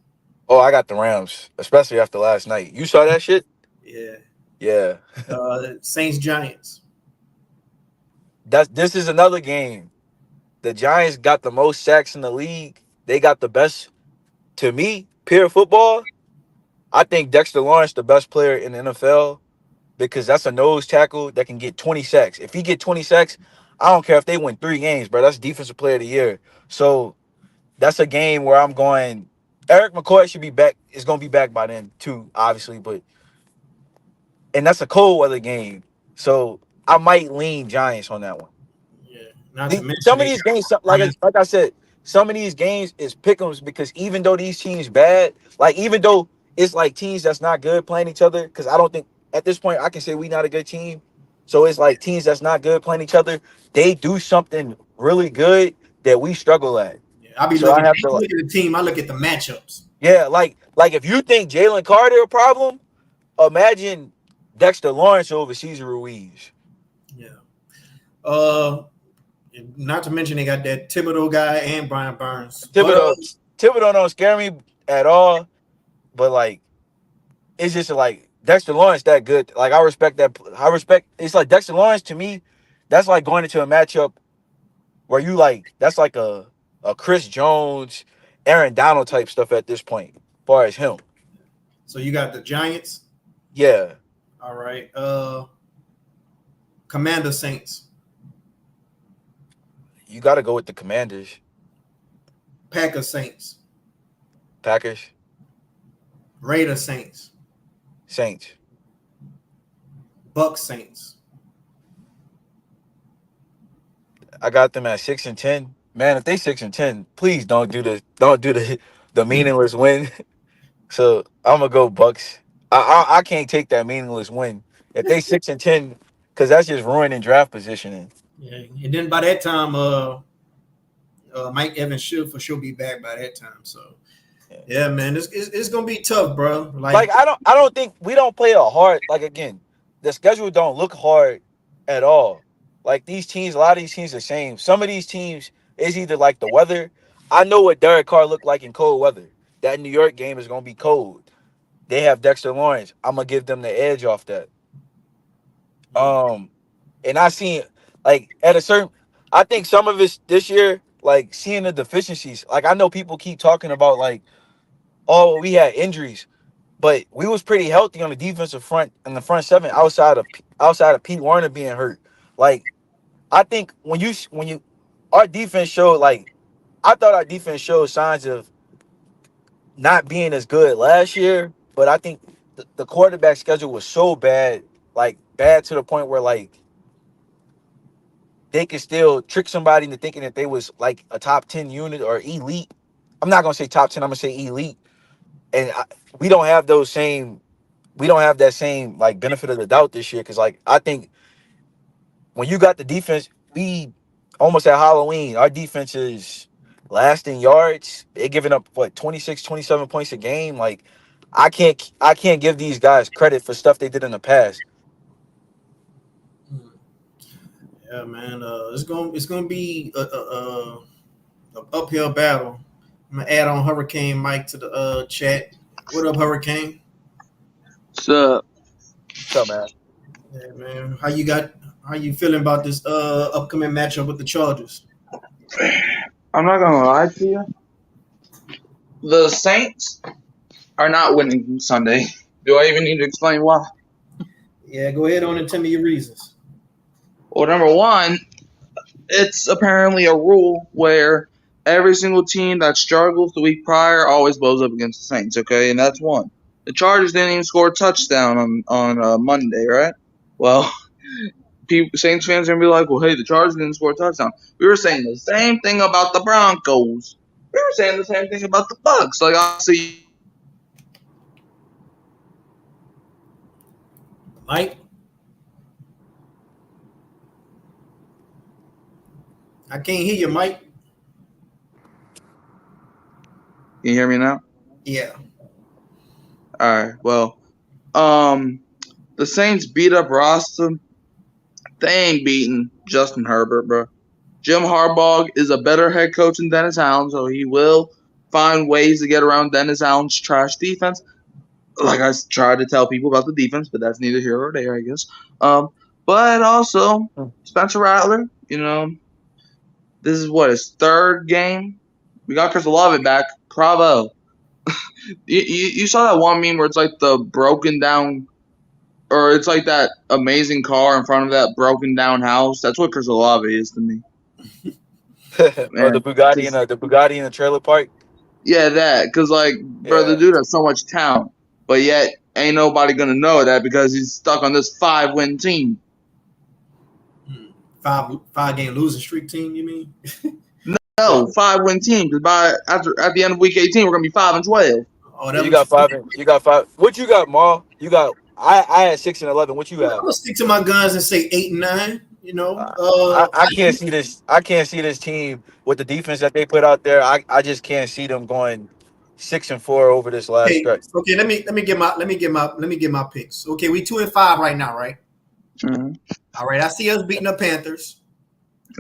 Oh, I got the Rams, especially after last night. You saw that shit? Yeah. Yeah. Saints Giants. This is another game. The Giants got the most sacks in the league. They got the best to me, pure football. I think Dexter Lawrence the best player in the NFL because that's a nose tackle that can get 20 sacks. If he get 20 sacks, I don't care if they win 3 games, bro. That's defensive player of the year. So that's a game where I'm going. Eric McCoy should be back. Is going to be back by then too, obviously. But and that's a cold weather game, so I might lean Giants on that one. Yeah. Not to Some mention of they these got games, Ryan. like I said, some of these games is pick'ems because even though these teams bad, like even though it's like teams that's not good playing each other, because I don't think at this point I can say we not a good team. So it's like teams that's not good playing each other, they do something really good that we struggle at. Yeah, I'll be So I looking. have I to look at the team. I look at the matchups. yeah, like if you think Jalen Carter a problem, imagine Dexter Lawrence over Cesar Ruiz. Yeah. Uh, Not to mention they got that Thibodeau guy and Brian Burns. But Thibodeau, Thibodeau don't scare me at all, but like it's just like Dexter Lawrence that good. Like I respect that. I respect. It's like Dexter Lawrence to me. That's like going into a matchup where you like that's like a Chris Jones, Aaron Donald type stuff at this point. As far as him, so you got the Giants. yeah, All right. Commander Saints. you got to go with the Commanders, Packer Saints. Packers, Raider Saints. Saints. Buck Saints. I got them at 6-10. Man, if they 6-10, please don't do the meaningless win. So I'm gonna go Bucks. I can't take that meaningless win if they 6-10 because that's just ruining draft positioning. Yeah. And then by that time, Mike Evans should for sure be back by that time. So yeah, man, it's gonna be tough, bro. Like I don't think we don't play a hard like again. The schedule don't look hard at all. Like these teams, a lot of these teams are the same. Some of these teams is either like the weather. I know what Derek Carr looked like in cold weather. That New York game is gonna be cold. They have Dexter Lawrence. I'm gonna give them the edge off that. And I seen like at a certain. I think some of it's this year, like seeing the deficiencies. Like I know people keep talking about like, oh, we had injuries, but we was pretty healthy on the defensive front and the front seven outside of Pete Warner being hurt. Like I think when you our defense showed like I thought our defense showed signs of not being as good last year, but I think the quarterback schedule was so bad, like bad to the point where like they could still trick somebody into thinking that they was like a top 10 unit or elite. I'm not gonna say top 10. I'm gonna say elite. And we don't have we don't have that same like benefit of the doubt this year because like I think when you got the defense, we almost at Halloween, our defense is last in yards. They're giving up what 26, 27 points a game. Like I can't give these guys credit for stuff they did in the past. yeah, man, it's gonna be a uphill battle. I'm gonna add on Hurricane Mike to the chat. What up, Hurricane? What's up? What's up, man? Yeah, man. How you feeling about this upcoming matchup with the Chargers? I'm not gonna lie to you. The Saints are not winning Sunday. Do I even need to explain why? Yeah, go ahead on and tell me your reasons. Well, number one, it's apparently a rule where every single team that struggles the week prior always blows up against the Saints, okay? And that's one. The Chargers didn't even score a touchdown on Monday, right? Well, Saints fans are going to be like, well, hey, the Chargers didn't score a touchdown. We were saying the same thing about the Broncos, we were saying the same thing about the Bucks. Like obviously, Mike, I can't hear you, Mike. can you hear me now? Yeah. All right. Well, the Saints beat up Rostam. They ain't beating Justin Herbert, bro. Jim Harbaugh is a better head coach than Dennis Allen, so he will find ways to get around Dennis Allen's trash defense. Like I tried to tell people about the defense, but that's neither here or there, I guess. But also Spencer Rattler, this is what his third game. We got Chris Olave back. Bravo. You saw that one meme where it's like the broken down, or it's like that amazing car in front of that broken down house. That's what Chris Olave is to me. Or the Bugatti in the trailer park. Yeah, that. Because, bro, the dude has so much talent. But yet, ain't nobody going to know that because he's stuck on this 5-win team. Five-game losing streak team, you mean? No, 5-win team. Because at the end of week 18, we're going to be 5-12. Oh, You got 5. You got 5. What you got, Ma? You got. I had 6-11. What you have? I'm gonna stick to my guns and say 8-9. I can't see this. I can't see this team with the defense that they put out there. I just can't see them going 6-4 over this last stretch. Okay, let me get my picks. Okay, we 2-5 right now, right? Mm-hmm. All right, I see us beating the Panthers.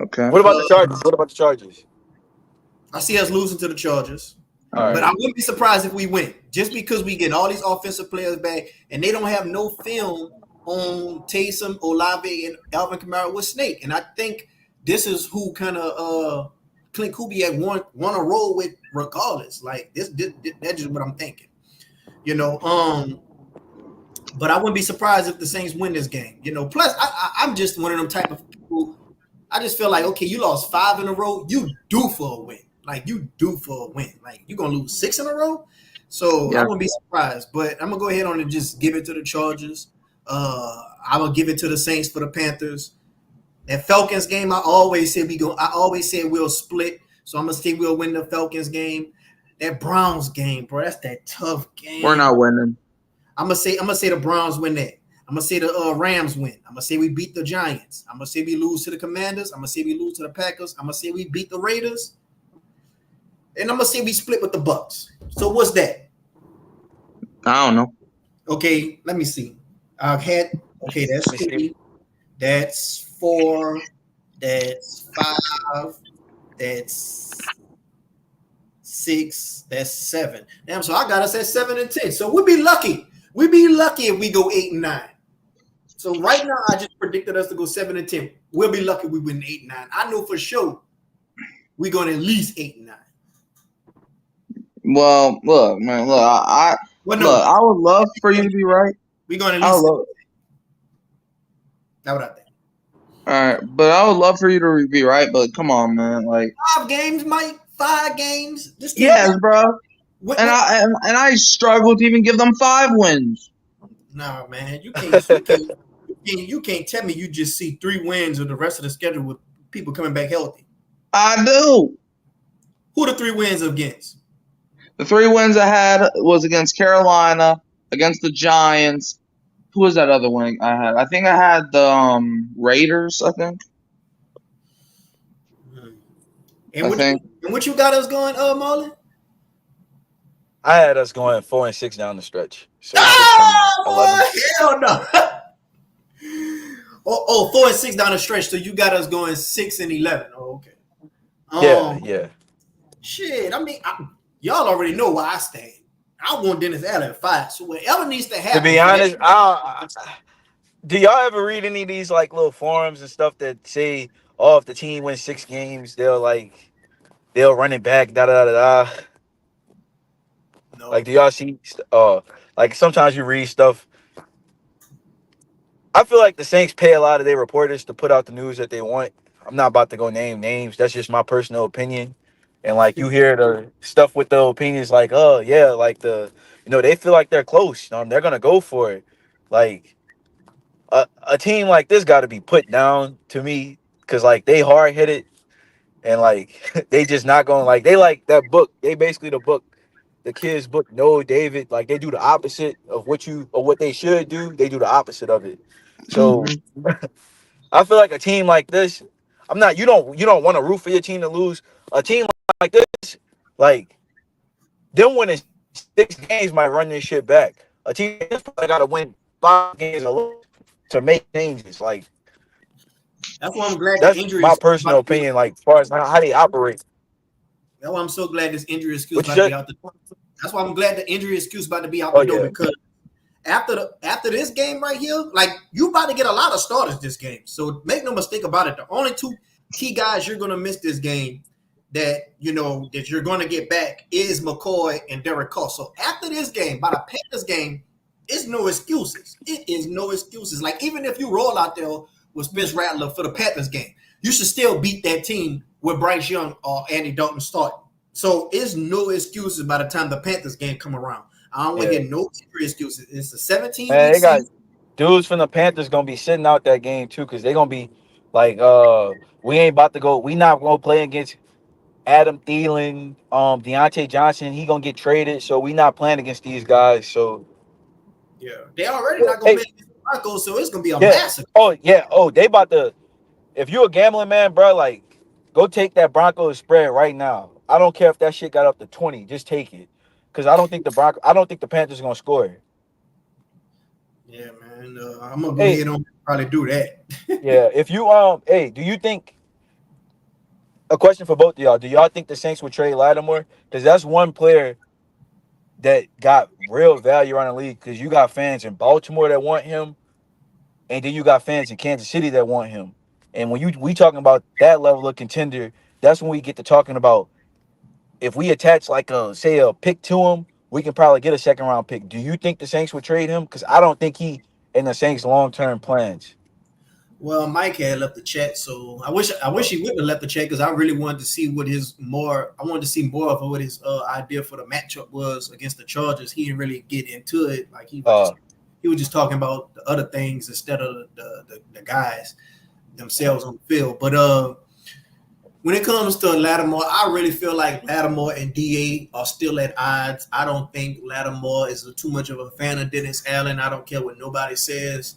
Okay. What about the Chargers? I see us losing to the Chargers. All right. But I wouldn't be surprised if we win, just because we get all these offensive players back and they don't have no film on Taysom, Olave, and Alvin Kamara with Snake. And I think this is who kind of Clint Kubiak want to roll with regardless. Like this that's just what I'm thinking. But I wouldn't be surprised if the Saints win this game. Plus I'm just one of them type of people. I just feel like, okay, you lost 5 in a row, you due for a win. Like you due for a win. Like you're gonna lose 6 in a row. So Yeah. I wouldn't be surprised. But I'm gonna go ahead on and just give it to the Chargers. I'm gonna give it to the Saints for the Panthers. That Falcons game, I always said we'll split. So I'm gonna say we'll win the Falcons game. That Browns game, bro, that's that tough game. We're not winning. I'm gonna say the Browns win that. I'm gonna say the Rams win. I'm gonna say we beat the Giants. I'm gonna say we lose to the Commanders. I'm gonna say we lose to the Packers. I'm gonna say we beat the Raiders. And I'm gonna say we split with the Bucks. So what's that? I don't know. Okay, let me see. That's 3. That's 4. That's 5. That's 6. That's 7. Damn, so I got us at 7 and 10. So we'd be lucky. We'd be lucky if we go 8 and 9. So right now, I just predicted us to go 7 and 10. We'll be lucky we win 8 and 9. I know for sure we're going to at least 8 and 9. Well, look, man, I would love for you to be right. We're going to at least. That's what I think. All right, but I would love for you to be right. But come on, man, 5 games, Mike. 5 games. Yes, bro. And I struggle to even give them 5 wins. Nah, man, you can't tell me you just see 3 wins of the rest of the schedule with people coming back healthy. I do. Who are the 3 wins against? The 3 wins I had was against Carolina, against the Giants. Who was that other win I had? I think I had the Raiders, I think. And what you got us going, Marlon? I had us going 4 and 6 down the stretch. So hell no. 4 and 6 down the stretch. So you got us going 6 and 11. Oh, okay. Yeah. Shit, I mean, y'all already know where I stand. I want Dennis Allen at 5. So whatever needs to happen. To be honest, do y'all ever read any of these little forums and stuff that say, "Oh, if the team wins 6 games, they'll run it back." Da da da da. No. Do y'all see? Sometimes you read stuff. I feel like the Saints pay a lot of their reporters to put out the news that they want. I'm not about to go name names. That's just my personal opinion. And you hear the stuff with the opinions they feel like they're close. They're gonna go for it. A team like this got to be put down to me because they hard headed and like they just not going like they like that book. They basically the book, the kids' book. Noah David, like they do the opposite of what they should do. They do the opposite of it. So Mhm. I feel like a team like this, I'm not. You don't want to root for your team to lose. A team like this, like them winning 6 games might run this shit back. A team like this probably got to win 5 games to make changes. Like That's why I'm glad the that's injury my is about personal to be. opinion. Like as far as how they operate, That's why I'm so glad this injury excuse which about to should. be out the. That's why I'm glad the injury excuse about to be out Oh the door yeah, because after this game right here, like you about to get a lot of starters this game. So make no mistake about it. The only two key guys you're gonna miss this game that that you're gonna get back is McCoy and Derek Carr. So after this game, by the Panthers game, it's no excuses. It is no excuses. Like even if you roll out there with Spence Rattler for the Panthers game, you should still beat that team with Bryce Young or Andy Dalton starting. So it's no excuses by the time the Panthers game come around. I don't want to yeah. hear no injury excuses. It's a 17 Man, week they got season. dudes from the Panthers gonna be sitting out that game too, because they gonna be like, we ain't about to go. We not gonna play against Adam Thielen, Deontay Johnson. He gonna get traded, so we not playing against these guys. So Yeah, they already not gonna hey, play against the Broncos, so it's gonna be a yeah. massacre. Oh yeah. Oh, they about to. If you a gambling man, bro, like go take that Broncos spread right now. I don't care if that shit got up to 20. Just take it, because I don't think the Panthers gonna score. Yeah, man. I'm gonna go Hey, ahead and probably do that. yeah. If you hey, do you think? A question for both of y'all. Do y'all think the Saints would trade Lattimore? Because that's one player that got real value around the league. Because you got fans in Baltimore that want him, and then you got fans in Kansas City that want him. And when we talking about that level of contender, that's when we get to talking about if we attach like say a pick to him, we can probably get a second round pick. Do you think the Saints would trade him? Because I don't think he in the Saints long term plans. Well, Mike had left the chat, so I wish he wouldn't have left the chat because I really wanted to see I wanted to see more of what his idea for the matchup was against the Chargers. He didn't really get into it. Like Uh, he was just talking about the other things instead of the guys themselves on the field. But when it comes to Lattimore, I really feel like Lattimore and DA are still at odds. I don't think Lattimore is too much of a fan of Dennis Allen. I don't care what nobody says.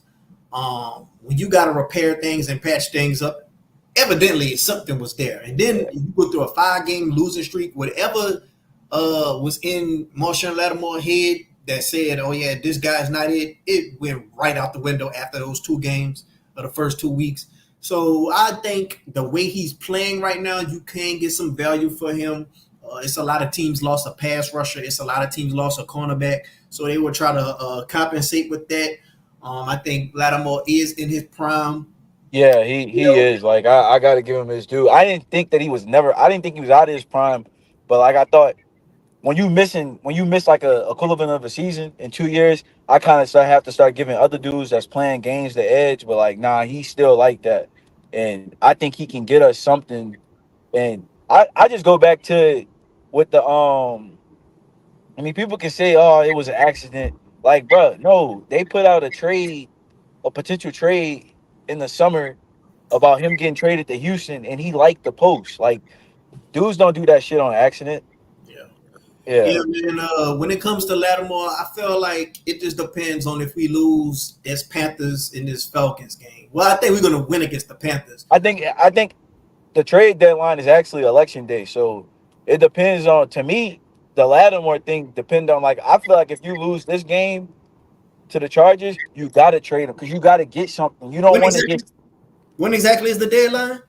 When you got to repair things and patch things up, evidently something was there. And then you go through a 5-game losing streak, whatever was in Marshawn Lattimore's head that said, oh, yeah, this guy's not it, it went right out the window after those 2 games of the first 2 weeks. So I think the way he's playing right now, you can get some value for him. It's a lot of teams lost a pass rusher. It's a lot of teams lost a cornerback. So they will try to compensate with that. I think Lattimore is in his prime. yeah, he is. Like I gotta give him his due. I didn't think he was out of his prime, but like I thought when you miss like a equivalent of a season in 2 years, I kind of have to start giving other dudes that's playing games the edge. But like, nah, he's still like that, and I think he can get us something. And I just go back to with the I mean, people can say, oh, it was an accident. Like, bro, no, they put out a potential trade in the summer about him getting traded to Houston, and he liked the post. Like, dudes don't do that shit on accident. Yeah. Yeah, Yeah, man. When it comes to Lattimore, I feel like it just depends on if we lose this Panthers in this Falcons game. Well, I think we're going to win against the Panthers. I think the trade deadline is actually election day, so it depends on. To me, the Lattimore thing depend on like I feel like if you lose this game to the Chargers, you gotta trade him because you gotta get something. You don't When want to get exactly, when exactly is the deadline?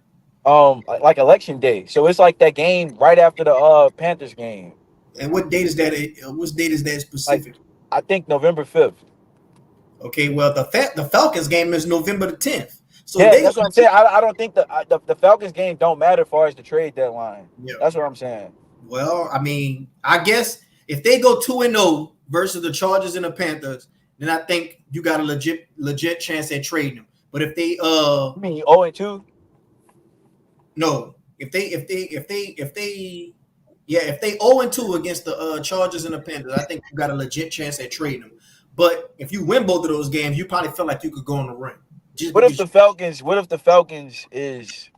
like election day. So it's like that game right after the Panthers game. And what date is that? What date is that Like specific? I think November 5th. Okay, well, the Falcons game is November the 10th. So Yeah, they that's what I'm saying. I don't think the Falcons game don't matter as far as the trade deadline. yeah. That's what I'm saying. Well, I mean, I guess if they go 2-0 versus the Chargers and the Panthers, then I think you got a legit chance at trading them. But if they I mean 0-2. no, if they yeah, if they 0-2 against the Chargers and the Panthers, I think you got a legit chance at trading them. But if you win both of those games, you probably feel like you could go on the run. Just What if because the Falcons? What if the Falcons is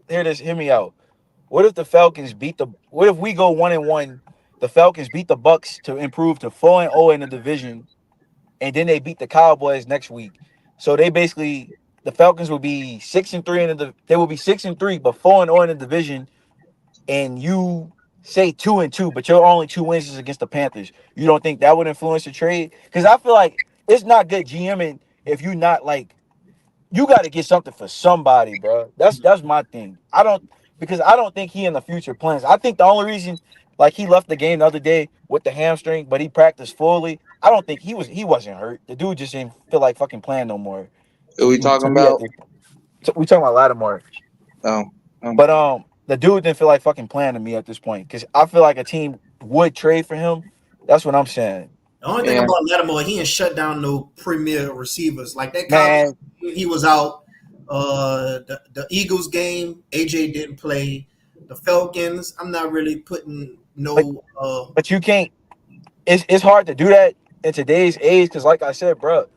here? Hear me out. What if the Falcons beat the? What if we go 1-1? The Falcons beat the Bucks to improve to 4-0 in the division, and then they beat the Cowboys next week. So they basically the Falcons will be 6-3 they will be 6-3, but 4-0 in the division, and you say 2-2, but your only two wins is against the Panthers. You don't think that would influence the trade? Because I feel like it's not good GMing if you not like you got to get something for somebody, bro. That's my thing. I don't think he in the future plans. I think the only reason like he left the game the other day with the hamstring, but he practiced fully. I don't think he wasn't hurt. The dude just didn't feel like fucking playing no more. Who we To talking me, about? we talking about Lattimore, Oh, but the dude didn't feel like fucking playing to me at this point because I feel like a team would trade for him. That's what I'm saying, The only thing yeah. about Lattimore, he ain't shut down no premier receivers. Like that man. Cowboys, he was out. The Eagles game, AJ didn't play. The Falcons, I'm not really putting But no. but you can't. It's hard to do that in today's age because, like I said, bro,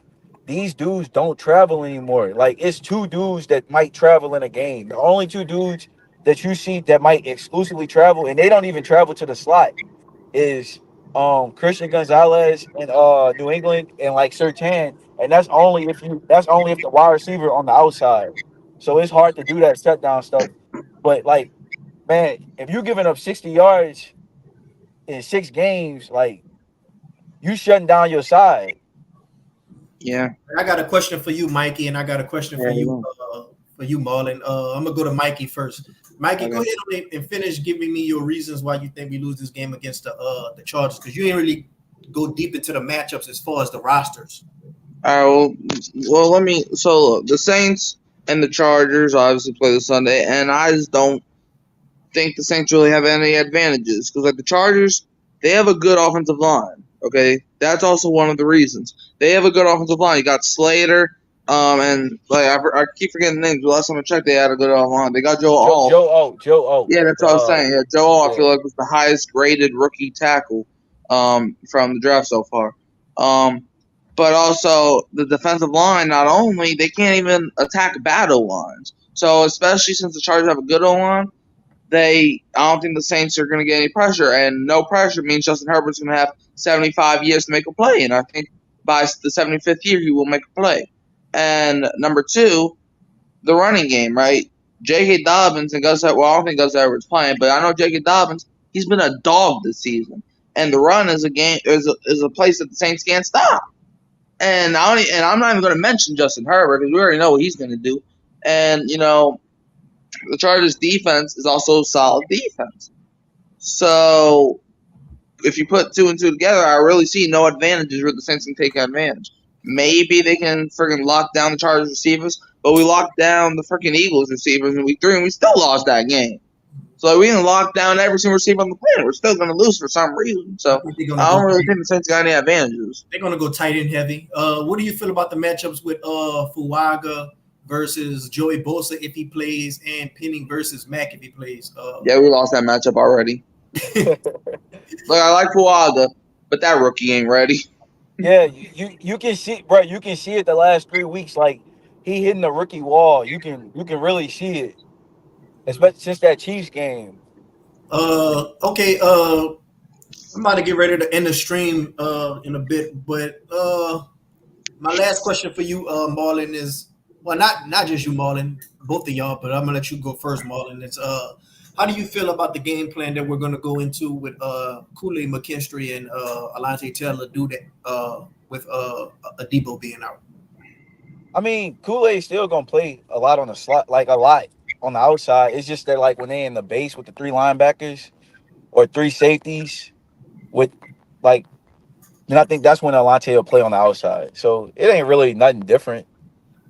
these dudes don't travel anymore. Like it's two dudes that might travel in a game. The only two dudes that you see that might exclusively travel, and they don't even travel to the slot, is Christian Gonzalez in New England and like Sertan, and that's only if the wide receiver on the outside. So it's hard to do that shutdown stuff. But like, man, if you're giving up 60 yards in 6 games, like you shutting down your side. Yeah. I got a question for you, Mikey, and I got a question Yeah, for you, Marlon. I'm gonna go to Mikey first. Mikey, go Okay. ahead and finish giving me your reasons why you think we lose this game against the Chargers, because you didn't really go deep into the matchups as far as the rosters. All right. Well, let me. So look, the Saints and the Chargers obviously play this Sunday, and I just don't think the Saints really have any advantages because like the Chargers, they have a good offensive line. Okay, that's also one of the reasons they have a good offensive line. You got Slater, and like I keep forgetting the names. The last time I checked, they had a good offensive line. They got Joe Alt. Joe O. Yeah, that's what I was saying. Yeah, Joe Alt, I Yeah. feel like was the highest graded rookie tackle from the draft so far. But also the defensive line, not only they can't even attack battle lines. So especially since the Chargers have a good O line, I don't think the Saints are going to get any pressure, and no pressure means Justin Herbert's going to have 75 years to make a play, and I think by the 75th year he will make a play. And number two, the running game, right? J.K. Dobbins and Gus Edwards. Well, I don't think Gus Edwards playing, but I know J.K. Dobbins. He's been a dog this season, and the run is a place that the Saints can't stop. And I'm not even going to mention Justin Herbert because we already know what he's going to do. And the Chargers' defense is also solid defense. So if you put two and two together, I really see no advantages where the Saints can take advantage. Maybe they can freaking lock down the Chargers receivers, but we locked down the freaking Eagles receivers in week 3, and we still lost that game. So like, we can lock down every single receiver on the planet. We're still going to lose for some reason. So I don't really think the Saints got any advantages. They're gonna go tight and heavy. What do you feel about the matchups with Fuaga versus Joey Bosa if he plays, and Penning versus Mack if he plays? Yeah, we lost that matchup already. Look, I like Fuaga, but that rookie ain't ready. Yeah, you can see, bro. You can see it the last 3 weeks. Like he hitting the rookie wall. You can really see it, especially since that Chiefs game. Okay. I'm about to get ready to end the stream in a bit, but my last question for you, Marlon, is not just you, Marlon, both of y'all, but I'm gonna let you go first, Marlon. It's how do you feel about the game plan that we're gonna go into with Kool-Aid McKinstry and Alontae Taylor do that with Adebo being out? I mean, Kool-Aid's still gonna play a lot on the slot, like a lot on the outside. It's just that like when they in the base with the 3 linebackers or 3 safeties with like, and I think that's when Alontae will play on the outside. So it ain't really nothing different.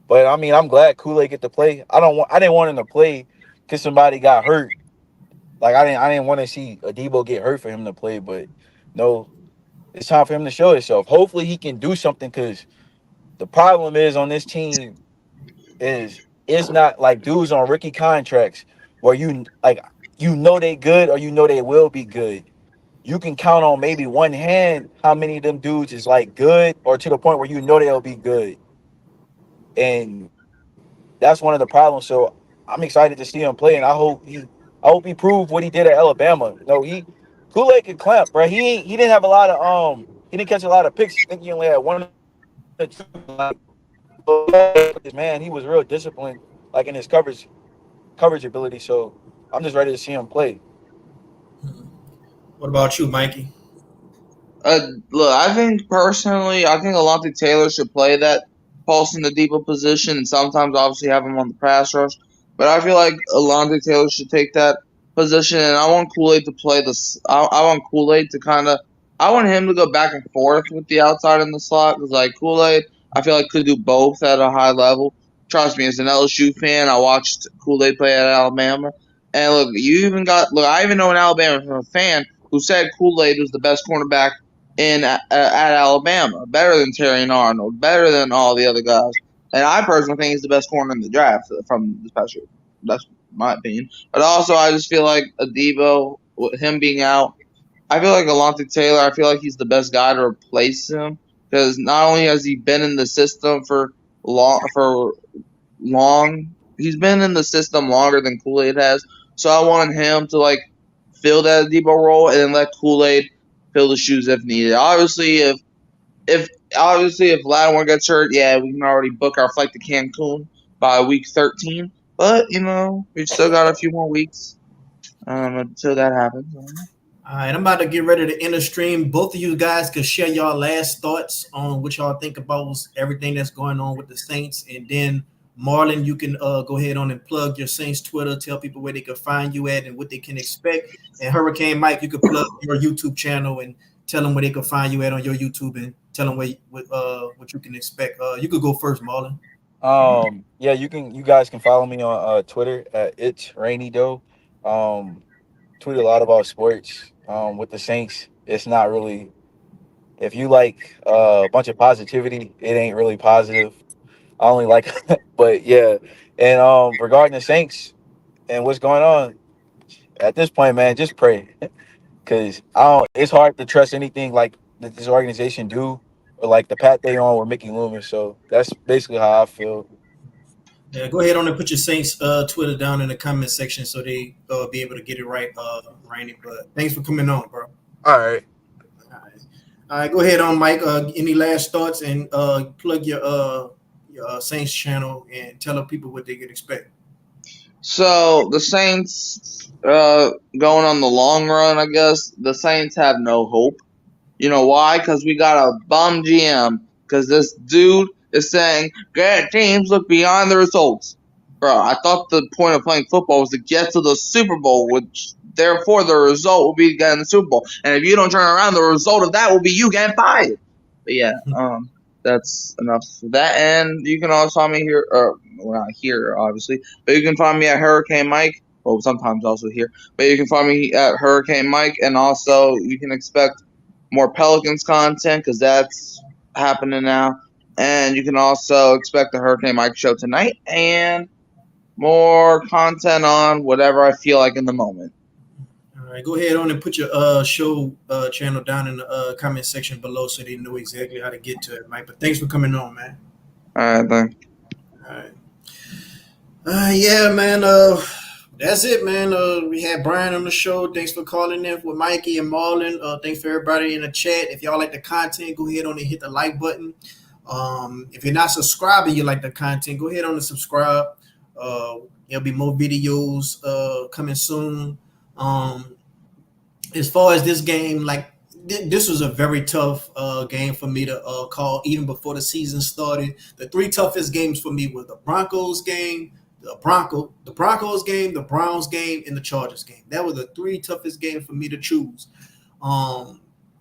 But I mean, I'm glad Kool-Aid get to play. I didn't want him to play because somebody got hurt. Like I didn't want to see Adebo get hurt for him to play. But no, it's time for him to show himself. Hopefully he can do something because the problem is on this team is it's not like dudes on rookie contracts where you know they good or you know they will be good. You can count on maybe one hand how many of them dudes is like good or to the point where you know they'll be good. And that's one of the problems. So I'm excited to see him play, and I I hope he proved what he did at Alabama. No, Kool-Aid could clamp, bro. He didn't have a lot of he didn't catch a lot of picks. I think he only had one or two. Like, man, he was real disciplined, like in his coverage ability. So I'm just ready to see him play. What about you, Mikey? Look, I think personally, I think Alontae Taylor should play that pulse in the deeper position, and sometimes obviously have him on the pass rush. But I feel like Alontae Taylor should take that position, and I want Kool-Aid to play this. I want Kool-Aid to kind of. I want him to go back and forth with the outside in the slot because, like, Kool-Aid, I feel like could do both at a high level. Trust me, as an LSU fan, I watched Kool-Aid play at Alabama, and look, I even know an Alabama fan who said Kool-Aid was the best cornerback at Alabama, better than Terry Arnold, better than all the other guys. And I personally think he's the best corner in the draft from this past year. That's my opinion. But also, I just feel like Adebo, with him being out, I feel like Alontae Taylor, I feel like he's the best guy to replace him because not only has he been in the system for long, he's been in the system longer than Kool-Aid has. So I wanted him to like fill that Adebo role and then let Kool-Aid fill the shoes if needed. Obviously, if Lattimore gets hurt, yeah, we can already book our flight to Cancun by week 13. But we've still got a few more weeks until that happens. All right, I'm about to get ready to end the stream. Both of you guys could share y'all last thoughts on what y'all think about everything that's going on with the Saints, and then Marlon, you can go ahead on and plug your Saints Twitter, tell people where they can find you at and what they can expect. And Hurricane Mike, you can plug your YouTube channel and tell them where they can find you at on your YouTube and tell them what you can expect. You could go first, Marlon. Yeah, you guys can follow me on Twitter at It's Rainy Doe. Tweet a lot about sports. With the Saints, it's not really. If you like a bunch of positivity, it ain't really positive. I only like, but yeah. And regarding the Saints and what's going on at this point, man, just pray, because I don't. It's hard to trust anything like that this organization do, or like the path they on with Mickey Loomis. So that's basically how I feel. Yeah, go ahead on and put your Saints Twitter down in the comment section so they be able to get it right, Rainy. But thanks for coming on, bro. All right. All right, go ahead on, Mike. Any last thoughts and plug your Saints channel and tell the people what they can expect. So the Saints, going on the long run, I guess the Saints have no hope. You know why? Because we got a bum GM. Because this dude is saying, great teams look beyond the results. Bro, I thought the point of playing football was to get to the Super Bowl, which therefore the result will be getting the Super Bowl. And if you don't turn around, the result of that will be you getting fired. But yeah, that's enough for that. And you can also find me here, or well, not here, obviously, but you can find me at Hurricane Mike. Well, sometimes also here. But you can find me at Hurricane Mike, and also you can expect more Pelicans content because that's happening now. And you can also expect the Hurricane Mike show tonight and more content on whatever I feel like in the moment. All right, go ahead on and put your show channel down in the comment section below so they know exactly how to get to it, Mike. But thanks for coming on, man. All right, thanks. All right. Yeah, man. That's it, man. We had Brian on the show. Thanks for calling in with Mikey and Marlon. Thanks for everybody in the chat. If y'all like the content, go ahead on and hit the like button. If you're not subscribing, you like the content, go ahead on and subscribe. There'll be more videos coming soon. As far as this game, like this was a very tough game for me to call even before the season started. The three toughest games for me were the Broncos game, the Broncos game, the Browns game, and the Chargers game. That were the three toughest games for me to choose.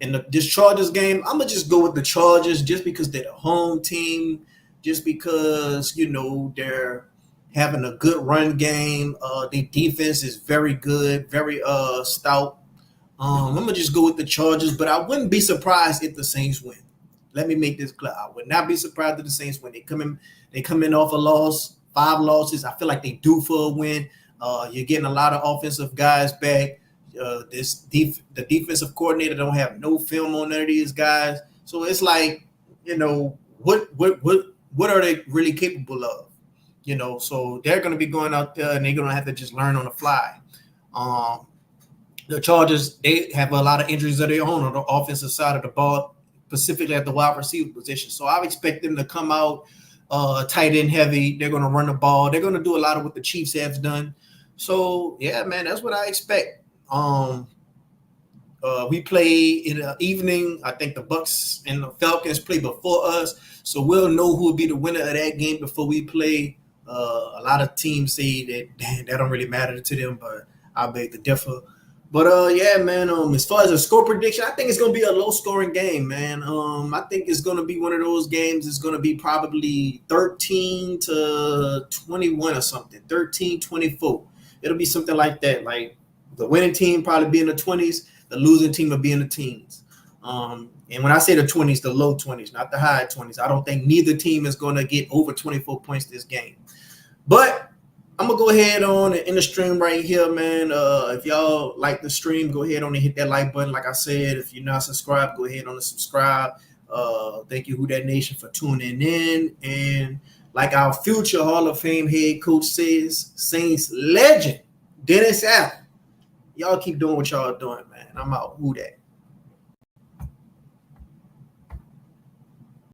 In this Chargers game, I'm going to just go with the Chargers just because they're the home team, just because, they're having a good run game. The defense is very good, very stout. I'm going to just go with the Chargers, but I wouldn't be surprised if the Saints win. Let me make this clear. I would not be surprised if the Saints win. They come in off a loss, 5 losses. I feel like they due for a win. You're getting a lot of offensive guys back. The defensive coordinator don't have no film on none of these guys, so it's like, what are they really capable of? So they're going to be going out there and they're going to have to just learn on the fly. The Chargers, they have a lot of injuries of their own on the offensive side of the ball, specifically at the wide receiver position. So I expect them to come out tight end heavy. They're going to run the ball. They're going to do a lot of what the Chiefs have done. So, yeah, man, that's what I expect. We play in the evening. I think the Bucks and the Falcons play before us. So we'll know who will be the winner of that game before we play. A lot of teams say that don't really matter to them, but I beg to differ. But yeah, man. As far as a score prediction, I think it's gonna be a low-scoring game, man. I think it's gonna be one of those games. It's gonna be probably 13-21 or something, 13-24. It'll be something like that. Like the winning team probably be in the 20s, the losing team will be in the teens. And when I say the 20s, the low 20s, not the high 20s. I don't think neither team is gonna get over 24 points this game. But I'm going to go ahead on and end the stream right here, man. If y'all like the stream, go ahead on and hit that like button. Like I said, if you're not subscribed, go ahead on and subscribe. Thank you, Who Dat Nation, for tuning in. And like our future Hall of Fame head coach says, Saints legend, Dennis Allen. Y'all keep doing what y'all doing, man. I'm out. Who Dat?